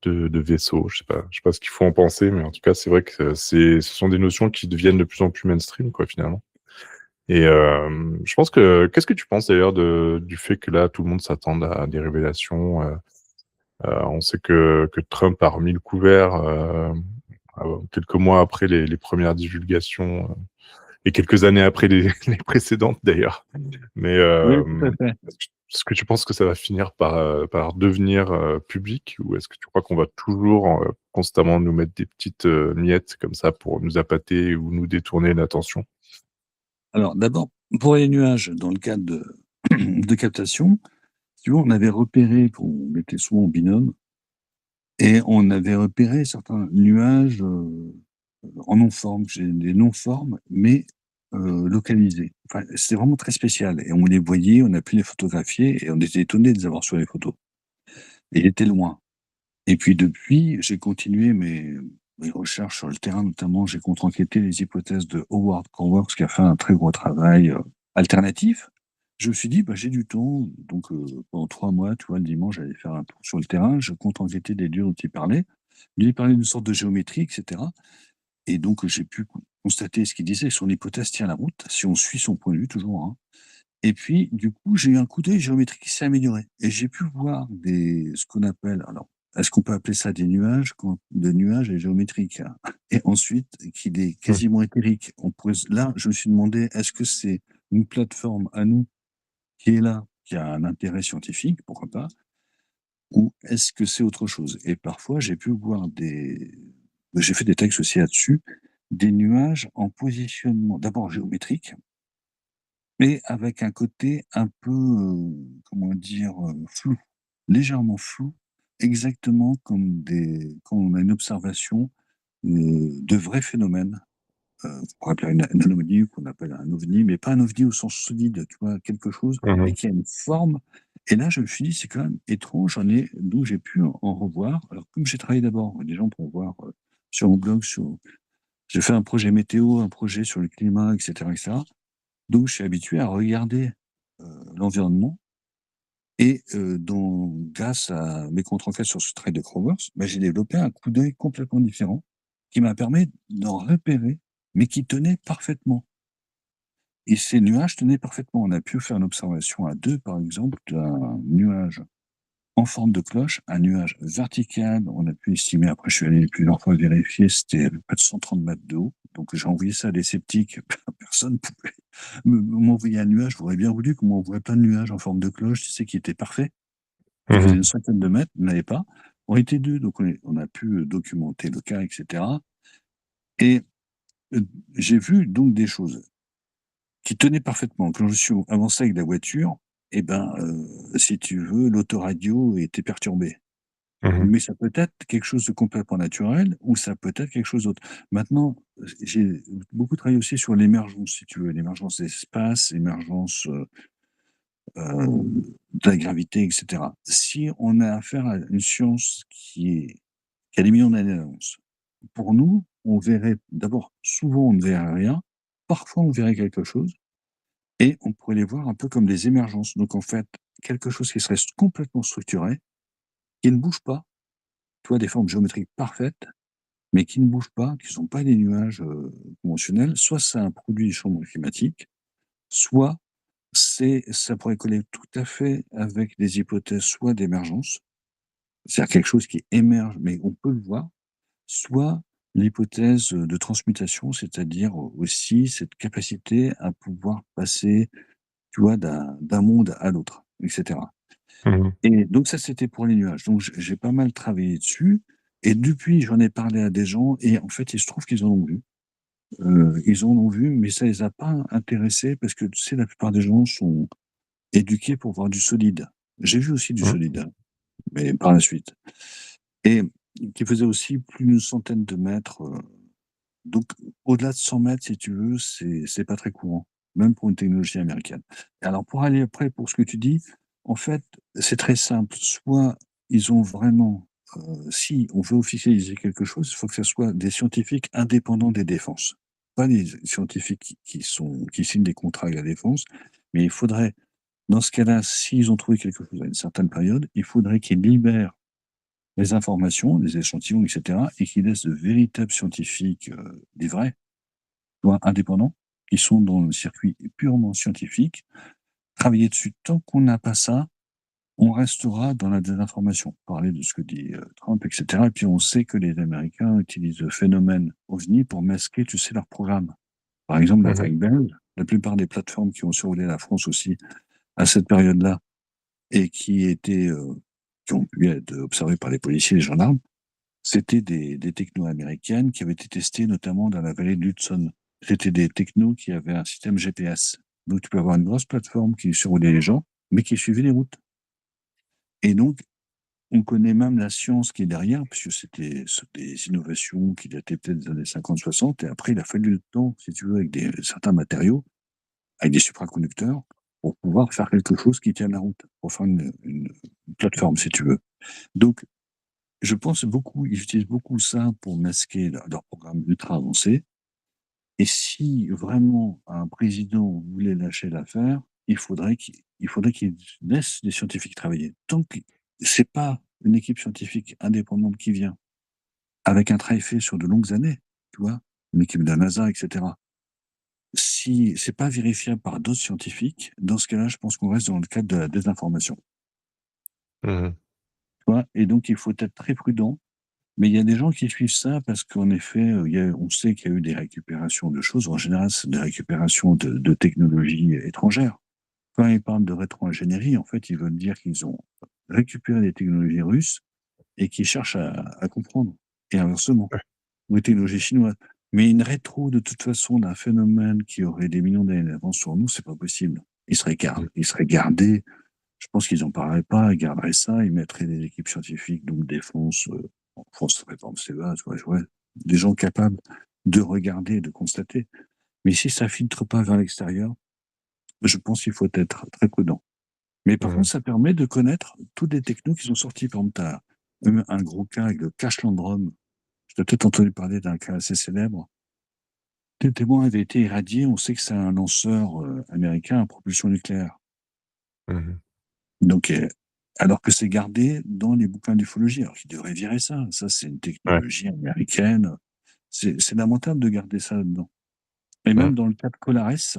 de vaisseaux». Je sais pas ce qu'il faut en penser, mais en tout cas, c'est vrai que ce sont des notions qui deviennent de plus en plus mainstream quoi, finalement. Et je pense que qu'est-ce que tu penses d'ailleurs du fait que là, tout le monde s'attende à des révélations, on sait que Trump a remis le couvert, quelques mois après les premières divulgations, et quelques années après les les précédentes d'ailleurs. Mais, Oui, tout à fait. est-ce que tu penses que ça va finir par devenir, public? Ou est-ce que tu crois qu'on va toujours, constamment nous mettre des petites, miettes comme ça pour nous appâter ou nous détourner l'attention? Alors d'abord, pour les nuages, dans le cadre de de captation, si tu vois, on avait repéré qu'on était souvent en binôme et on avait repéré certains nuages, en non-forme. J'ai des non-formes, mais localisés. Enfin, c'était vraiment très spécial et on les voyait, on a pu les photographier et on était étonnés de les avoir sur les photos. Et ils étaient loin. Et puis depuis, j'ai continué mes recherches sur le terrain, notamment j'ai contre-enquêté les hypothèses de Howard Carworks qui a fait un très gros travail, alternatif. Je me suis dit: «Bah, j'ai du temps», donc pendant 3 mois, tu vois, le dimanche, j'allais faire un tour sur le terrain, je contre-enquêtais des lieux dont il parlait. Lui, il parlait d'une sorte de géométrie et cetera et donc j'ai pu constater ce qu'il disait, son hypothèse tient la route, si on suit son point de vue toujours, hein. Et puis, du coup, j'ai eu un coup d'œil géométrique qui s'est amélioré et j'ai pu voir ce qu'on appelle, alors, est-ce qu'on peut appeler ça des nuages quand des nuages géométriques, hein? Et ensuite, qu'il est Mmh. quasiment éthérique. On pourrait là, je me suis demandé, est-ce que c'est une plateforme à nous qui est là, qui a un intérêt scientifique, pourquoi pas? Ou est-ce que c'est autre chose? Et parfois, j'ai pu voir j'ai fait des textes aussi là-dessus, des nuages en positionnement d'abord géométrique, mais avec un côté un peu, comment dire? Flou, légèrement flou, exactement comme quand on a une observation, de vrais phénomènes, qu'on appelle une anomalie ou qu'on appelle un ovni, mais pas un ovni au sens solide, tu vois? Quelque chose, Mmh mais mh. qui a une forme et là, je me suis dit: «C'est quand même étrange», donc j'ai pu en revoir. Alors comme j'ai travaillé d'abord, des gens pour voir, sur mon blog, j'ai fait un projet météo, un projet sur le climat et cetera. Donc je suis habitué à regarder, l'environnement et grâce à mes contre-enquêtes sur ce trait de Crowers, bah, j'ai développé un coup d'œil complètement différent qui m'a permis d'en repérer, mais qui tenait parfaitement et ces nuages tenaient parfaitement. On a pu faire une observation à 2, par exemple, d'un nuage en forme de cloche, un nuage vertical. On a pu estimer, après je suis allé plusieurs fois vérifier, c'était à peu près de 130 mètres de haut. Donc j'ai envoyé ça à des sceptiques, personne pouvait m'envoyer un nuage. J'aurais bien voulu qu'on m'envoie plein de nuages en forme de cloche, tu sais, qui étaient parfaits, qui Mmh faisaient mh. une centaine de mètres, il n'y en avait pas. On était 2, donc on a pu, documenter le cas et cetera et j'ai vu donc des choses qui tenaient parfaitement. Quand je suis avancé avec la voiture et ben, si tu veux, l'autoradio était perturbée. Mmh mh. Mais ça peut être quelque chose de complètement naturel ou ça peut être quelque chose d'autre. Maintenant, j'ai beaucoup travaillé aussi sur l'émergence, si tu veux, l'émergence des espaces, l'émergence, de la gravité et cetera. Si on a affaire à une science qui a des millions d'années d'avance, pour nous, on verrait d'abord, souvent on ne verrait rien, parfois on verrait quelque chose et on pourrait les voir un peu comme des émergences. Donc en fait, quelque chose qui serait complètement structuré, qui ne bouge pas, tu vois? Des formes géométriques parfaites mais qui ne bougent pas, qui ne sont pas des nuages, conventionnels. Soit c'est un produit du changement climatique, soit ça pourrait coller tout à fait avec des hypothèses soit d'émergence, c'est-à-dire quelque chose qui émerge, mais on peut le voir, soit l'hypothèse, de transmutation, c'est-à-dire aussi cette capacité à pouvoir passer, tu vois, d'un monde à l'autre et cetera Mmh mh. et donc ça, c'était pour les nuages. Donc j'ai pas mal travaillé dessus et depuis, j'en ai parlé à des gens et en fait, il se trouve qu'ils en ont vu. Ils en ont vu, mais ça les a pas intéressés parce que, tu sais, la plupart des gens sont éduqués pour voir du solide. J'ai vu aussi du Mmh. solide, hein, mais par la suite et qui faisait aussi plus d'une centaine de mètres, donc au-delà de 100 mètres, si tu veux, c'est pas très courant, même pour une technologie américaine. Et alors pour aller après, pour ce que tu dis, en fait, c'est très simple. Soit ils ont vraiment, si on veut officialiser quelque chose, il faut que ce soit des scientifiques indépendants des défenses. Pas des scientifiques qui signent des contrats avec la défense, mais il faudrait, dans ce cas-là, s'ils ont trouvé quelque chose à une certaine période, il faudrait qu'ils libèrent les informations, les échantillons et cetera et qu'ils laissent de véritables scientifiques, des vrais, tu vois, indépendants, qui sont dans le circuit purement scientifique, travailler dessus. Tant qu'on n'a pas ça, on restera dans la désinformation. Parler de ce que dit Trump, etc. Et puis on sait que les Américains utilisent le phénomène OVNI pour masquer, tu sais, leur programme. Par exemple, la Mmh. Fake Bell, la plupart des plateformes qui ont survolé la France aussi à cette période-là et qui ont pu être observées par les policiers et les gendarmes, c'était des technos américaines qui avaient été testées notamment dans la vallée de l'Hudson. C'était des technos qui avaient un système GPS. Donc tu peux avoir une grosse plateforme qui survolait les gens, mais qui suivait les routes. Et donc, on connaît même la science qui est derrière, puisque c'est des innovations qui dataient peut-être des années 50-60, et après, il a fallu le temps, si tu veux, avec certains matériaux, avec des supraconducteurs, pour pouvoir faire quelque chose qui tienne la route, pour faire une plateforme, si tu veux. Donc, je pense beaucoup, ils utilisent beaucoup ça pour masquer leur programme ultra avancé. Et si vraiment un président voulait lâcher l'affaire, il faudrait qu'il laisse les scientifiques travailler. Tant que c'est pas une équipe scientifique indépendante qui vient, avec un travail fait sur de longues années, tu vois, une équipe de la NASA, etc. Si c'est pas vérifiable par d'autres scientifiques, dans ce cas-là, je pense qu'on reste dans le cadre de la désinformation. Mmh. Tu vois, et donc il faut être très prudent. Mais il y a des gens qui suivent ça parce qu'en effet, on sait qu'il y a eu des récupérations de choses. En général, c'est des récupérations de technologies étrangères. Quand ils parlent de rétro-ingénierie, en fait, ils veulent dire qu'ils ont récupéré des technologies russes et qu'ils cherchent à comprendre. Et inversement, Ouais. ou des technologies chinoises. Mais une rétro, de toute façon, d'un phénomène qui aurait des millions d'années d'avance sur nous, c'est pas possible. Mmh. Il serait gardé. Je pense qu'ils n'en parleraient pas, ils garderaient ça, ils mettraient des équipes scientifiques, donc défense, en France, ça serait par exemple CEA, tu vois, ouais, des gens capables de regarder, de constater. Mais si ça filtre pas vers l'extérieur, je pense qu'il faut être très prudent. Mais par contre, Mmh. ça permet de connaître toutes les technos qui sont sorties. Par exemple, tu as un gros cas avec le Cache Landrum. Tu as peut-être entendu parler d'un cas assez célèbre. Des témoins avaient été irradiés. On sait que c'est un lanceur américain à propulsion nucléaire. Mmh. Donc, alors que c'est gardé dans les bouquins d'ufologie, alors qu'ils devraient virer ça. Ça, c'est une Ouais. technologie américaine. C'est lamentable de garder ça là-dedans. Et Mmh. même dans le cas de Colares,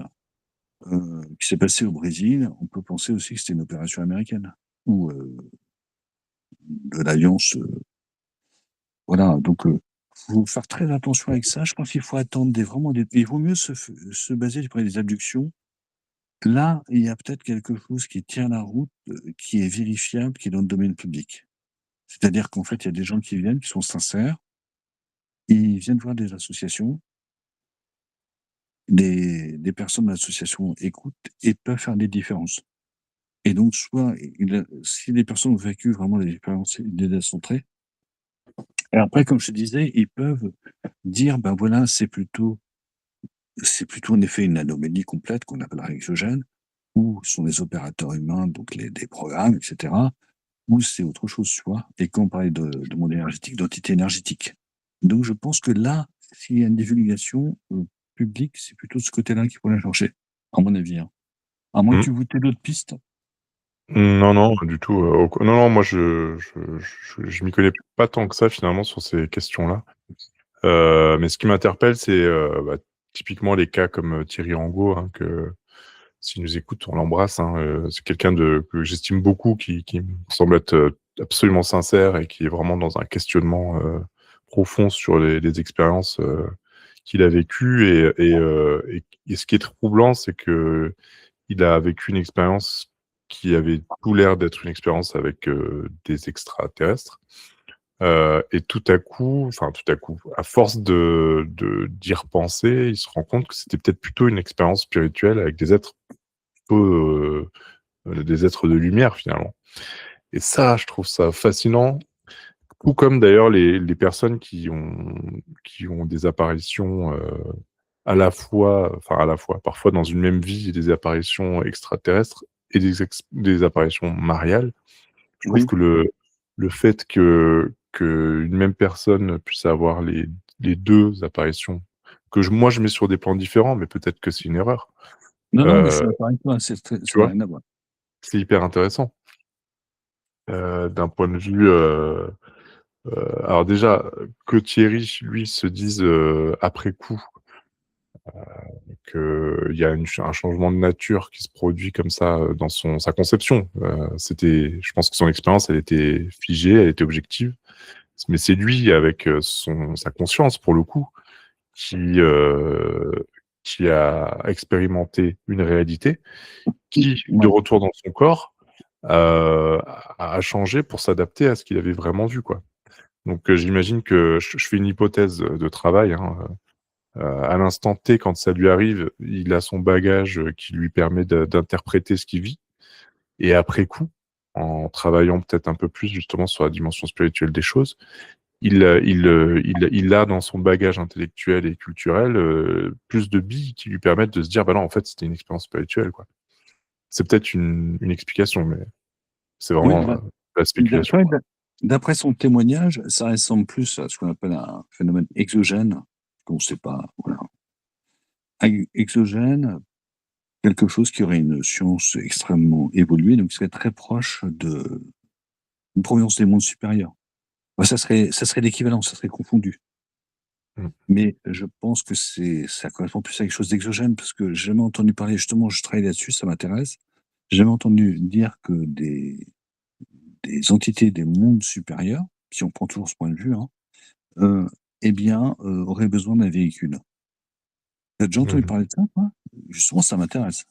qui s'est passé au Brésil, on peut penser aussi que c'était une opération américaine ou de l'Alliance. Voilà, donc faut faire très attention avec ça. Je pense qu'il faut attendre vraiment des. Il vaut mieux se baser sur les abductions. Là, il y a peut-être quelque chose qui tient la route, qui est vérifiable, qui est dans le domaine public. C'est-à-dire qu'en fait, il y a des gens qui viennent, qui sont sincères, ils viennent voir des associations, des personnes de l'association écoutent et peuvent faire des différences. Et donc, soit, si les personnes ont vécu vraiment des expériences, ils les laissent entrer. Et après, comme je te disais, ils peuvent dire, ben voilà, c'est plutôt en effet une anomalie complète qu'on appellerait exogène, ou ce sont des opérateurs humains, donc des programmes, etc., ou c'est autre chose, tu vois. Et quand on parlait de monde énergétique, d'entité énergétique. Donc je pense que là, s'il y a une divulgation publique, c'est plutôt de ce côté-là qu'il faut la chercher, à mon avis, hein. À moins que Mmh. tu voûtais d'autres pistes. Non, non, du tout, non, non, moi je m'y connais pas tant que ça finalement sur ces questions-là. Mais ce qui m'interpelle, c'est, bah, typiquement les cas comme, Thierry Angot, hein, que s'il nous écoute, on l'embrasse, hein, c'est quelqu'un que j'estime beaucoup, qui me semble être, absolument sincère et qui est vraiment dans un questionnement, profond sur les expériences, qu'il a vécues et ce qui est troublant, c'est qu'il a vécu une expérience qui avait tout l'air d'être une expérience avec, des extraterrestres. Et tout à coup, enfin tout à coup, à force d'y repenser, il se rend compte que c'était peut-être plutôt une expérience spirituelle avec des êtres peu, des êtres de lumière finalement. Et ça, je trouve ça fascinant, tout comme d'ailleurs les personnes qui ont des apparitions, à la fois, parfois dans une même vie, des apparitions extraterrestres et des apparitions mariales. Je trouve Oui. que le fait qu'une même personne puisse avoir les 2 apparitions, moi je mets sur des plans différents, mais peut-être que c'est une erreur. Non, non, mais je Heu, suis d'accord avec toi, Tu ça n'a vois? rien à voir. C'est hyper intéressant, d'un point de vue, alors déjà, que Thierry, lui, se dise, après coup, qu'il y a un changement de nature qui se produit comme ça dans sa conception. Je pense que son expérience, elle était figée, elle était objective, mais c'est lui, avec sa conscience, pour le coup, qui, euh, qui a expérimenté une réalité, qui, de Ouais. retour dans son corps, a changé pour s'adapter à ce qu'il avait vraiment vu, quoi. Donc, j'imagine que je fais une hypothèse de travail, hein, à l'instant T, quand ça lui arrive, il a son bagage qui lui permet d'interpréter ce qu'il vit. Et après coup, en travaillant peut-être un peu plus justement sur la dimension spirituelle des choses, il a dans son bagage intellectuel et culturel plus de billes qui lui permettent de se dire, bah non, en fait, c'était une expérience spirituelle, quoi. C'est peut-être une explication, mais c'est Oui, vraiment bah, la spéculation, d'après quoi. d'après son témoignage, ça ressemble plus à ce qu'on appelle un phénomène exogène, qu'on ne sait pas, voilà. Exogène, quelque chose qui aurait une science extrêmement évoluée, donc qui serait très proche de une provenance des mondes supérieurs. Bah, ça serait l'équivalent, ça serait confondu. Mm. Mais je pense que ça correspond plus à quelque chose d'exogène, parce que j'ai jamais entendu parler, justement, je travaille là-dessus, ça m'intéresse. J'ai jamais entendu dire que des entités des mondes supérieurs, si on prend toujours ce point de vue, hein, euh, eh bien, auraient besoin d'un véhicule. Tu as déjà entendu Mhm. parler de ça, toi? Justement, ça m'intéresse.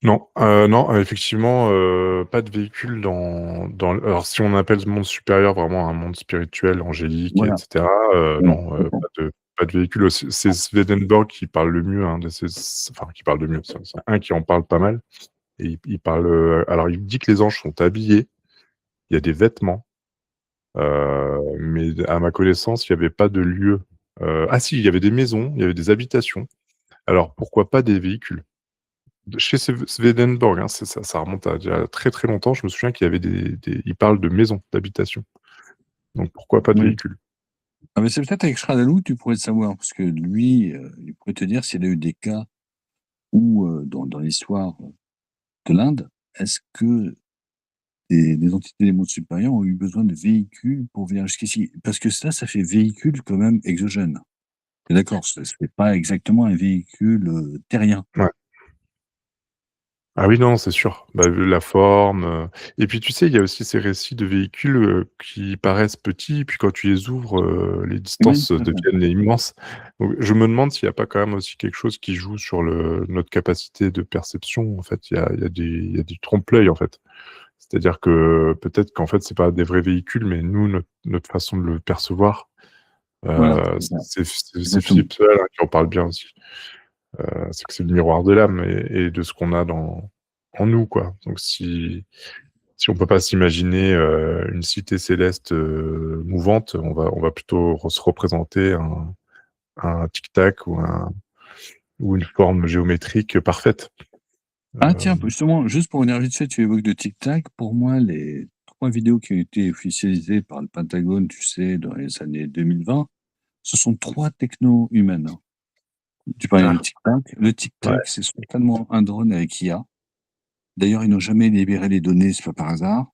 Non, non, effectivement, pas de véhicule alors si on appelle ce monde supérieur vraiment un monde spirituel, angélique, et Voilà, cetera, voilà, non, d'accord. pas de véhicule. C'est Swedenborg qui parle le mieux, hein, enfin, qui parle le mieux. C'est un qui en parle pas mal, et il parle, alors il dit que les anges sont habillés, il y a des vêtements, mais à ma connaissance, il y avait pas de lieu. Ah si, il y avait des maisons, il y avait des habitations. Alors pourquoi pas des véhicules? Chez Swedenborg, hein, ça remonte à déjà très, très longtemps. Je me souviens qu'il y avait il parle de maisons, d'habitation. Donc pourquoi pas de Oui. véhicules? Ah, mais c'est peut-être avec Chradalou, tu pourrais le savoir, parce que lui, il pourrait te dire s'il a eu des cas où, dans l'histoire de l'Inde, est-ce que des entités des mondes supérieurs ont eu besoin de véhicules pour venir jusqu'ici? Parce que ça fait véhicule quand même exogène. Tu d'accord? C'est pas exactement un véhicule, terrien. Ouais. Ah oui, non, c'est sûr. Bah, vu la forme, et puis tu sais, il y a aussi ces récits de véhicules, qui paraissent petits, puis quand tu les ouvres, les Oui, distances tout à fait. deviennent immenses. Donc je me demande s'il y a pas quand même aussi quelque chose qui joue sur notre capacité de perception. En fait, il y a du trompe-l'œil, en fait. C'est-à-dire que peut-être qu'en fait, c'est pas des vrais véhicules, mais nous, notre façon de le percevoir, Voilà, c'est ça, c'est exactement. Philippe Seul, hein, qui en parle bien aussi. C'est que c'est le miroir de l'âme et de ce qu'on a en nous, quoi. Donc si on peut pas s'imaginer une cité céleste mouvante, on va plutôt se représenter un tic-tac ou une forme géométrique parfaite. Ah tiens, Euh, justement, juste pour revenir vite fait, tu évoques de Tic Tac. Pour moi, les 3 vidéos qui ont été officialisées par le Pentagone, tu sais, dans les années 2020, ce sont 3 techno-humaines, hein. Tu parlais du ah, Tic Tac. Le Tic ouais. Tac, c'est certainement un drone avec IA. D'ailleurs, ils n'ont jamais libéré les données, c'est pas par hasard.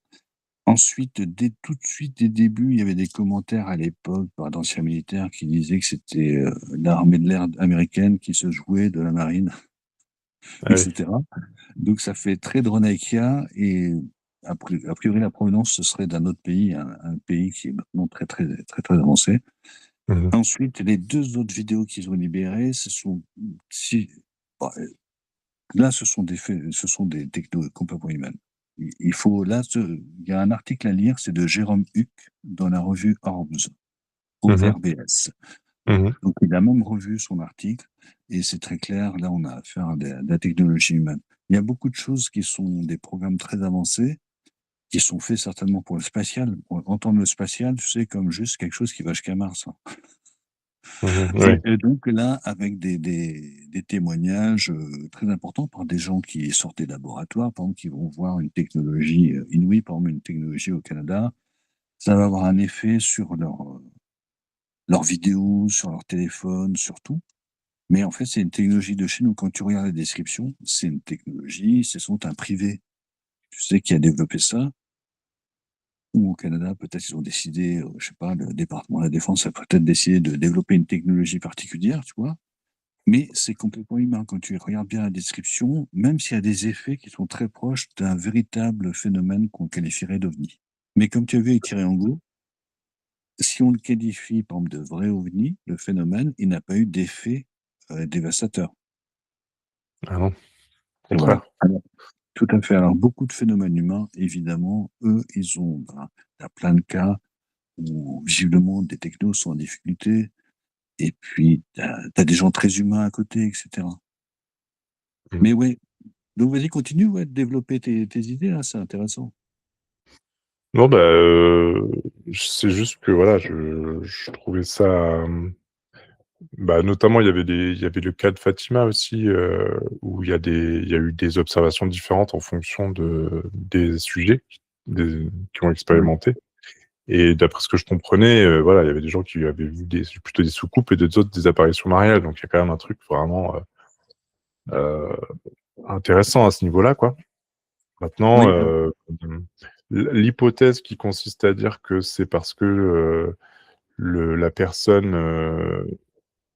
Ensuite, tout de suite, dès le début, il y avait des commentaires à l'époque par d'anciens militaires qui disaient que c'était l'armée de l'air américaine qui se jouait de la marine, Ah oui. etc. Donc ça fait très drone IKEA et a priori la provenance ce serait d'un autre pays, un pays qui est maintenant très très très très avancé. Mhm. Ensuite, les 2 autres vidéos qu'ils ont libérées, ce sont si bah, là ce sont des technos complètement humaines. Il faut là il y a un article à lire, c'est de Jérôme Huck dans la revue Orbs, Mhm. ORBS. Mhm. Donc il a même revu son article et c'est très clair, là on a affaire à de la technologie humaine. Il y a beaucoup de choses qui sont des programmes très avancés, qui sont faits certainement pour le spatial. Pour entendre le spatial, tu sais, comme juste quelque chose qui va jusqu'à Mars, hein. Mhm. Oui. Et donc là, avec des témoignages très importants par des gens qui sortent des laboratoires, par exemple, qui vont voir une technologie inouïe, par exemple une technologie au Canada, ça va avoir un effet sur leurs vidéos, sur leur téléphone, sur tout. Mais en fait, c'est une technologie de chez nous. Quand tu regardes la description, c'est une technologie, c'est sans doute un privé, tu sais, qui a développé ça. Ou au Canada, peut-être ils ont décidé, je sais pas, le département de la défense a peut-être décidé de développer une technologie particulière, tu vois. Mais c'est complètement humain. Quand tu regardes bien la description, même s'il y a des effets qui sont très proches d'un véritable phénomène qu'on qualifierait d'OVNI. Mais comme tu as vu avec Triangle, si on le qualifie par exemple de vrai OVNI, le phénomène, il n'a pas eu d'effet dévastateur. Ah non, au Voilà. contraire. Alors, tout à fait. Alors, beaucoup de phénomènes humains, évidemment, eux, ils ont, ben, t'as plein de cas où visiblement des technos sont en difficulté, et puis t'as des gens très humains à côté, etc. Mmh. Mais ouais, donc vas-y, continue, ouais, de développer tes idées, là, c'est intéressant. Non, bah, c'est juste que voilà, je trouvais ça, bah, notamment il y avait le cas de Fatima aussi, où il y a eu des observations différentes en fonction des sujets qui ont Ouais. expérimenté. Et d'après ce que je comprenais, voilà, il y avait des gens qui avaient vu plutôt des soucoupes et d'autres des apparitions mariales. Donc il y a quand même un truc vraiment, heu, intéressant à ce niveau-là, quoi. Maintenant, Oui, alors, l'hypothèse qui consiste à dire que c'est parce que, la personne,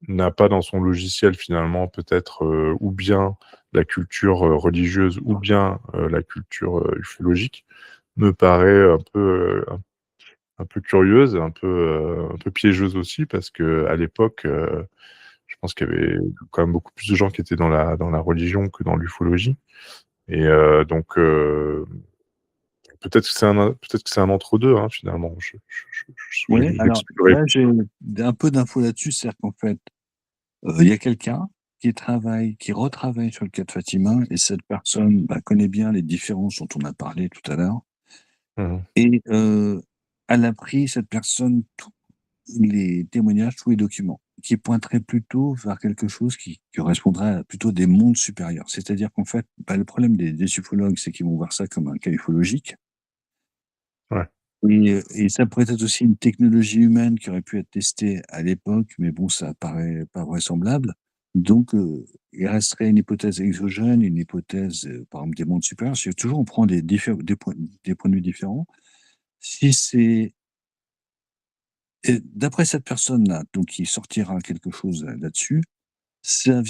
n'a pas dans son logiciel finalement peut-être, ou bien la culture, religieuse ou bien, la culture, ufologique, me paraît un peu curieuse, un peu piégeuse aussi parce qu'à l'époque, je pense qu'il y avait quand même beaucoup plus de gens qui étaient dans la religion que dans l'ufologie et donc peut-être que c'est un entre-deux, hein, finalement. ouais, alors J'explorerai. là, j'ai un peu d'infos là-dessus, c'est-à-dire qu'en fait, il y a quelqu'un qui retravaille sur le cas de Fatima, et cette personne, bah, connaît bien les différences dont on a parlé tout à l'heure, Mmh mh. et elle a pris, cette personne, tous les témoignages, tous les documents, qui pointeraient plutôt vers quelque chose qui correspondrait à plutôt des mondes supérieurs. C'est-à-dire qu'en fait, bah, le problème des ufologues, c'est qu'ils vont voir ça comme un cas ufologique. Ouais. Et ça pourrait être aussi une technologie humaine qui aurait pu être testée à l'époque, mais bon, ça paraît pas vraisemblable. Donc, il resterait une hypothèse exogène, une hypothèse, par exemple, des mondes supérieurs. Si toujours on prend des points de vue différents. Si c'est et d'après cette personne-là, donc qui sortira quelque chose là-dessus, ça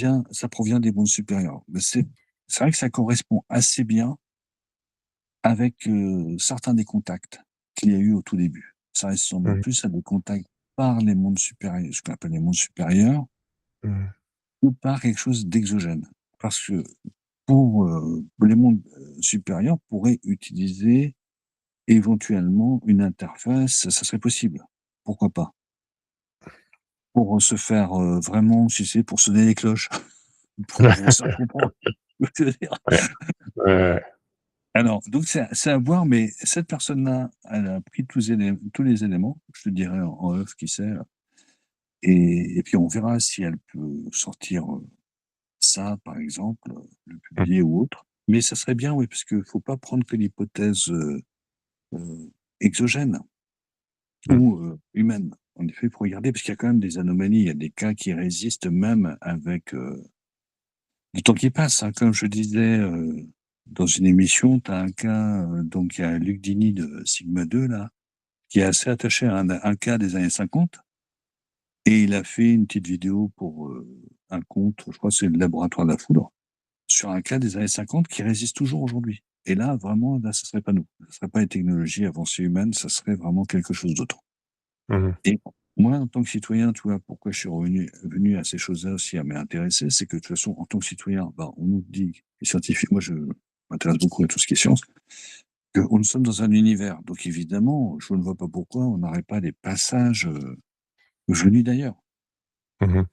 provient des mondes supérieurs. Mais c'est vrai que ça correspond assez bien avec, certains des contacts qu'il y a eu au tout début. Ça ressemble Mmh. plus à des contacts par les mondes supérieurs, ce qu'on appelle les mondes supérieurs, Mmh. ou par quelque chose d'exogène. Parce que pour, les mondes, supérieurs pourraient utiliser éventuellement une interface, ça serait possible. Pourquoi pas? Pour, se faire, vraiment, tu sais, pour sonner les cloches, pour ça comprend ce que je veux dire? Ouais. Ouais, ouais. Alors, donc c'est à voir, mais cette personne-là, elle a pris tous les éléments, je te dirai en off qui c'est, et puis on verra si elle peut sortir, ça, par exemple, le Mmh. publier ou autre. Mais ça serait bien, oui, parce qu'il faut pas prendre que l'hypothèse, exogène Mmh. ou, humaine. En effet, il faut regarder, parce qu'il y a quand même des anomalies, il y a des cas qui résistent même avec, le temps qui passe, hein. Comme je disais, dans une émission, tu as un cas, donc il y a Luc Dini de Sigma 2 là, qui est assez attaché à un cas des années 50, et il a fait une petite vidéo pour, un compte, je crois que c'est le Laboratoire de la Foudre, sur un cas des années 50 qui résiste toujours aujourd'hui. Et là, vraiment, là, ce serait pas nous. Ce serait pas les technologies avancées humaines, ça serait vraiment quelque chose d'autre. Mmh. Et moi, en tant que citoyen, tu vois, pourquoi je suis venu à ces choses-là aussi à m'intéresser, c'est que de toute façon, en tant que citoyen, bah, on nous dit, les scientifiques, moi je m'intéresse beaucoup à tout ce qui est science, que nous sommes dans un univers. Donc évidemment, je ne vois pas pourquoi on n'aurait pas des passages venus d'ailleurs. Mmh.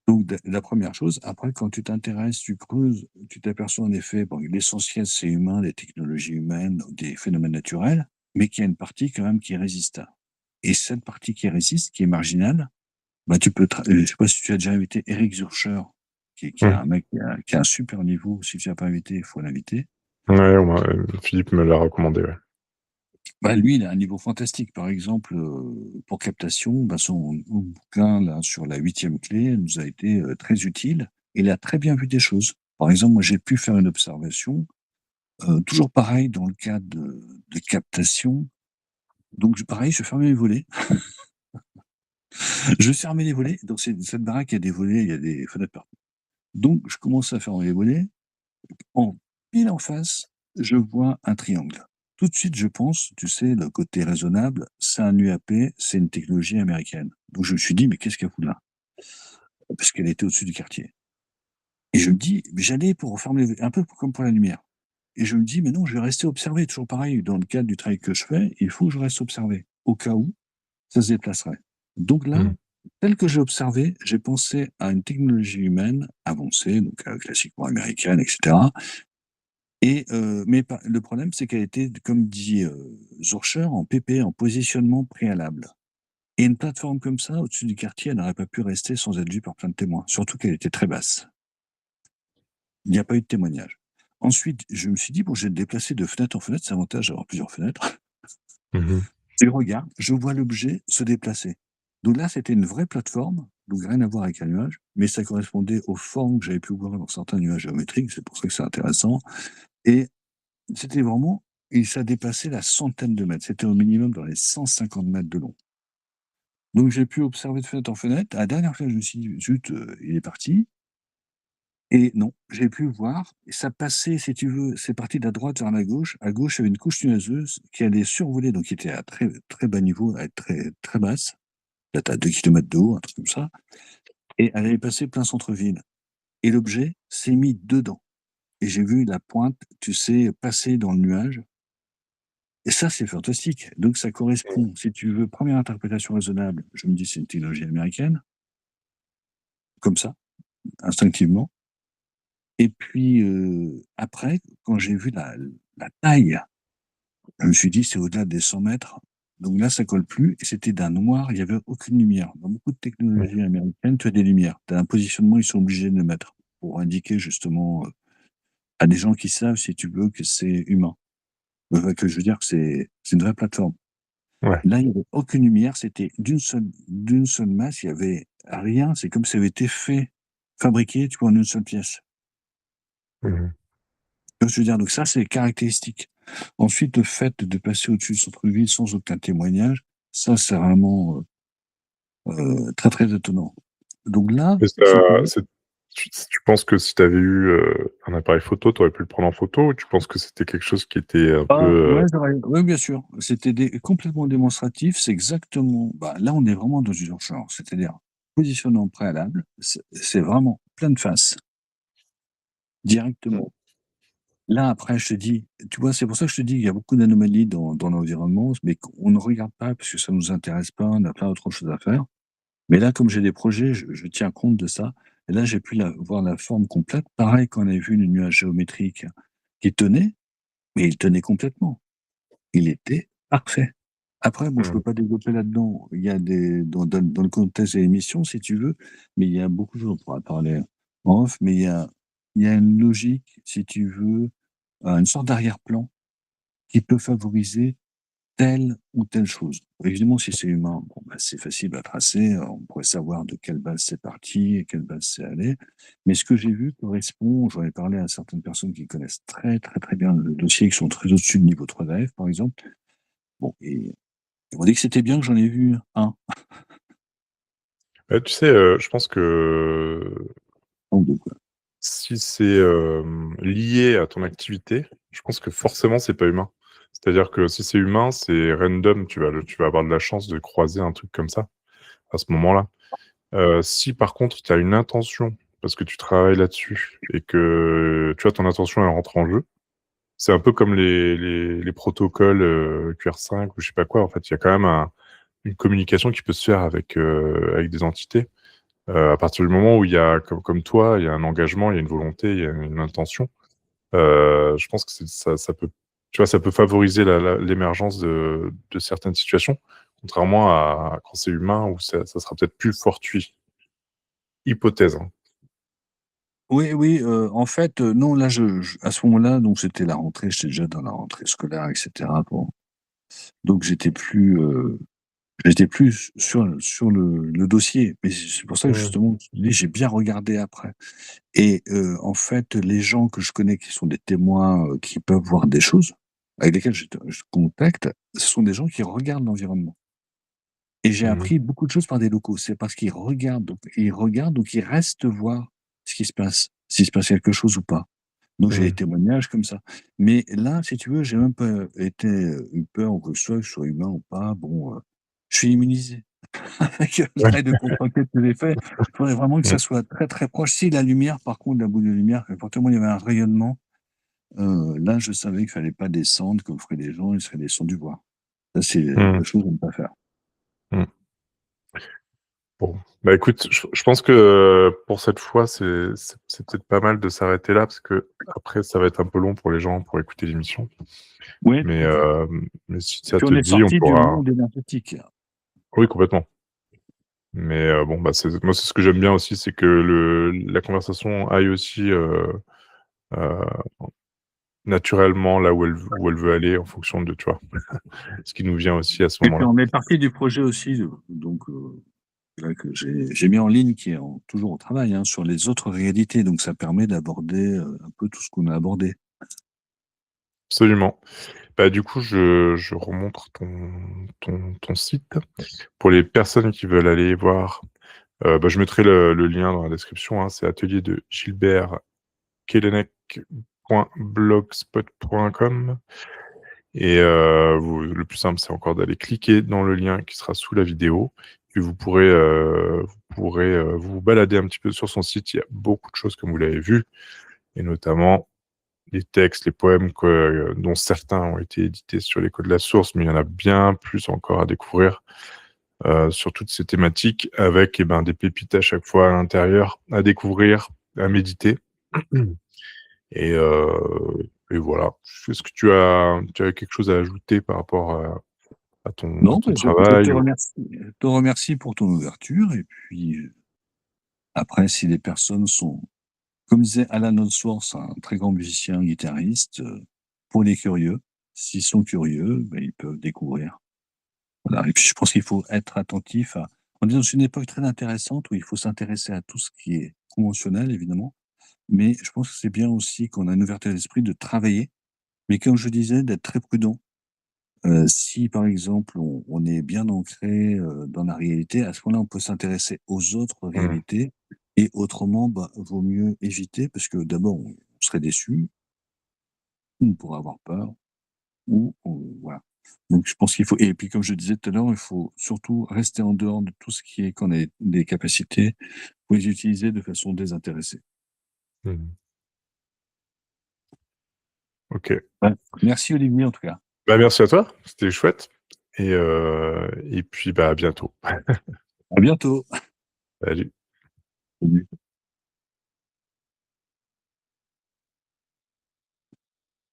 Donc la première chose, après quand tu t'intéresses, tu creuses, tu t'aperçois en effet, bon, l'essentiel c'est humain, les technologies humaines, des phénomènes naturels, mais qu'il y a une partie quand même qui résiste. Et cette partie qui résiste, qui est marginale, bah, tu peux je sais pas si tu as déjà invité Eric Zurcher, qui est Mmh. un mec qui a un super niveau. Si tu l'as pas invité, il faut l'inviter. Ouais, Philippe me l'a recommandé, ouais. Bah, lui, il a un niveau fantastique. Par exemple, pour captation, bah, son bouquin là sur la 8e clé nous a été, très utile. Il a très bien vu des choses. Par exemple, moi, j'ai pu faire une observation, toujours pareil dans le cadre de captation. Donc pareil, je fermais mes volets Je fermais les volets, dans cette baraque, il y a des volets, il y a des fenêtres partout. Donc je commence à fermer les volets. En pile en face, je vois un triangle. Tout de suite, je pense, tu sais, le côté raisonnable, c'est un UAP, c'est une technologie américaine. Donc je me suis dit: «Mais qu'est-ce qu'elle fout là?» Parce qu'elle était au-dessus du quartier. Et je me dis, mais j'allais pour refermer un peu comme pour la lumière. Et je me dis: «Mais non, je vais rester observer», toujours pareil, dans le cadre du travail que je fais, il faut que je reste observé, au cas où ça se déplacerait. Donc là, Mmh. tel que j'ai observé, j'ai pensé à une technologie humaine avancée, donc classiquement américaine, et cetera. Et mais pas le problème, c'est qu'elle était, comme dit, Zurcher, en PP, en positionnement préalable. Et une plateforme comme ça, au-dessus du quartier, elle n'aurait pas pu rester sans être vue par plein de témoins, surtout qu'elle était très basse. Il n'y a pas eu de témoignage. Ensuite, je me suis dit: «Bon, je vais me déplacer de fenêtre en fenêtre», c'est l'avantage d'avoir plusieurs fenêtres. Mmh. Je regarde, je vois l'objet se déplacer. Donc là, c'était une vraie plateforme, donc rien à voir avec un nuage, mais ça correspondait aux formes que j'avais pu voir dans certains nuages géométriques, c'est pour ça que c'est intéressant. Et c'était vraiment, et ça dépassait la centaine de mètres. C'était au minimum dans les 150 mètres de long. Donc j'ai pu observer de fenêtre en fenêtre. À la dernière fois, je me suis dit: «Zut, il est parti». Et non, j'ai pu voir, et ça passait, si tu veux, c'est parti de la droite vers la gauche. À gauche, il y avait une couche nuageuse qui allait survoler, donc qui était à très, très bas niveau, à être très, très basse, peut-être à 2 kilomètres de haut, un truc comme ça, et elle allait passer plein centre-ville. Et l'objet s'est mis dedans. Et j'ai vu la pointe, tu sais, passer dans le nuage. Et ça, c'est fantastique. Donc ça correspond, si tu veux, première interprétation raisonnable, je me dis c'est une technologie américaine, comme ça, instinctivement. Et puis après, quand j'ai vu la taille, je me suis dit: «C'est au-delà des 100 mètres». Donc là, ça colle plus, et c'était d'un noir, il y avait aucune lumière. Dans beaucoup de Mmh. technologies américaines, tu as des lumières. Tu as un positionnement, ils sont obligés de le mettre pour indiquer justement, à des gens qui savent, si tu veux, que c'est humain. Que je veux dire que c'est une vraie plateforme. Ouais. Là, il y avait aucune lumière, c'était d'une seule masse, il y avait rien, c'est comme si ça avait été fabriqué, tu vois, en une seule pièce. Mmh. Tu vois ce que je veux dire? Donc ça, c'est caractéristique. Ensuite, le fait de passer au-dessus du centre-ville sans aucun témoignage, ça, c'est vraiment, très, très étonnant. Donc là, Et si tu ça veux, c'est tu penses que si tu avais eu, un appareil photo, tu aurais pu le prendre en photo ou tu penses que c'était quelque chose qui était un peu, ouais, oui, bien sûr, c'était complètement démonstratif, c'est exactement, bah, là, on est vraiment dans du genre, c'est-à-dire positionnement préalable, c'est vraiment pleine face, Mmh. directement. Là, après, je te dis, tu vois, c'est pour ça que je te dis, il y a beaucoup d'anomalies dans l'environnement, mais qu'on ne regarde pas parce que ça nous intéresse pas, on a plein d'autres choses à faire. Mais là, comme j'ai des projets, je tiens compte de ça. Et là, j'ai pu voir la forme complète. Pareil, quand on avait vu le nuage géométrique qui tenait, mais il tenait complètement. Il était parfait. Après, bon, je peux Mmh. pas développer là-dedans. Il y a dans le contexte de l'émission, si tu veux, mais il y a beaucoup de choses, on pourra parler en off, mais il y a une logique, si tu veux, une sorte d'arrière-plan qui peut favoriser telle ou telle chose. Évidemment, si c'est humain, bon, bah, c'est facile à tracer, on pourrait savoir de quelle base c'est parti et quelle base c'est allé. Mais ce que j'ai vu correspond, j'en ai parlé à certaines personnes qui connaissent très, très, très bien le dossier, qui sont très au-dessus du niveau 3 d'AF, par exemple. Bon, et ils m'ont dit que c'était bien, que j'en ai vu un Tu sais, je pense que ou 2, quoi. si c'est, lié à ton activité, je pense que forcément c'est pas humain. C'est-à-dire que si c'est humain, c'est random, tu vas avoir de la chance de croiser un truc comme ça, à ce moment-là. Si par contre tu as une intention, parce que tu travailles là-dessus et que, tu vois, ton intention elle rentre en jeu, c'est un peu comme les protocoles, QR5 ou je sais pas quoi, en fait, il y a quand même une communication qui peut se faire avec des entités. À partir du moment où il y a comme toi, il y a un engagement, il y a une volonté, il y a une intention, je pense que ça peut, tu vois, ça peut favoriser l'émergence de certaines situations, contrairement à quand c'est humain où ça sera peut-être plus fortuit. Hypothèse, hein. Oui, oui, en fait, non, là, à ce moment-là, donc c'était la rentrée, j'étais déjà dans la rentrée scolaire, et cetera, bon. Donc j'étais plus sur le dossier, mais c'est pour ça que Mmh. justement, je te dis, j'ai bien regardé après. Et en fait, les gens que je connais qui sont des témoins, qui peuvent voir des choses, avec lesquels je contacte, ce sont des gens qui regardent l'environnement. Et j'ai Mmh. appris beaucoup de choses par des locaux. C'est parce qu'ils regardent, donc ils restent voir ce qui se passe, s'il se passe quelque chose ou pas. Donc j'ai des Mmh. témoignages comme ça. Mais là, si tu veux, j'ai même pas eu peur ou que ce soit humain ou pas. Bon, je suis immunisé. Avec le Ouais. travail de contre-enquête que j'ai fait, il faudrait vraiment que Mmh. ça soit très, très proche. Si la lumière, par contre, la boule de lumière, à partir du moment où il y avait un rayonnement, là, je savais qu'il fallait pas descendre comme feraient les gens, ils seraient descendus voir. Ça, c'est Mmh. la chose à ne pas faire. Mmh. Bon, bah, écoute, je pense que, pour cette fois, c'est peut-être pas mal de s'arrêter là parce qu'après ça va être un peu long pour les gens pour écouter l'émission. Oui, Mais, tout à fait. si Et ça puis te on est dit, on sorti du pourra monde énergétique. oui, complètement. Mais, bon, bah, moi, c'est ce que j'aime bien aussi, c'est que la conversation aille aussi, heu, naturellement là où elle veut aller en fonction de, tu vois? Ce qui nous vient aussi à ce Et puis moment-là. on est parti du projet aussi, donc là que j'ai mis en ligne, qui est toujours au travail, hein, sur les autres réalités. Donc ça permet d'aborder un peu tout ce qu'on a abordé. Absolument. Bah, du coup, je remontre ton site. Pour les personnes qui veulent aller voir, bah, je mettrai le lien dans la description, hein. C'est atelier de Gilbert Kelenec.blogspot.com et vous le plus simple, c'est encore d'aller cliquer dans le lien qui sera sous la vidéo. Puis vous pourrez vous balader un petit peu sur son site. Il y a beaucoup de choses comme vous l'avez vu et notamment les textes, les poèmes dont certains ont été édités sur les codes de la source, mais il y en a bien plus encore à découvrir, sur toutes ces thématiques avec, eh ben, des pépites à chaque fois à l'intérieur, à découvrir, à méditer et voilà. Est-ce que tu as quelque chose à ajouter par rapport à Non, ton mais je travail ou? te remercie pour ton ouverture et puis, après si les personnes sont comme disait Alan Allsworth, un très grand musicien guitariste, pour les curieux, s'ils sont curieux, ben, ils peuvent découvrir. Voilà et puis je pense qu'il faut être attentif à on est dans une époque très intéressante où il faut s'intéresser à tout ce qui est conventionnel évidemment, mais je pense que c'est bien aussi qu'on a une ouverture d'esprit de travailler, mais comme je disais, d'être très prudent. Si par exemple on est bien ancré, dans la réalité, à ce moment-là, on peut s'intéresser aux autres Mmh. réalités et autrement, bah, vaut mieux éviter parce que d'abord on serait déçu, on pourrait avoir peur ou on voilà. Donc je pense qu'il faut et puis comme je disais tout à l'heure, il faut surtout rester en dehors de tout ce qui est qu'on ait des capacités, faut les utiliser de façon désintéressée. Mmh. OK. Ouais. Merci Olivier en tout cas. Bah, merci à toi, c'était chouette et puis, bah, à bientôt. À bientôt. Salut. Salut.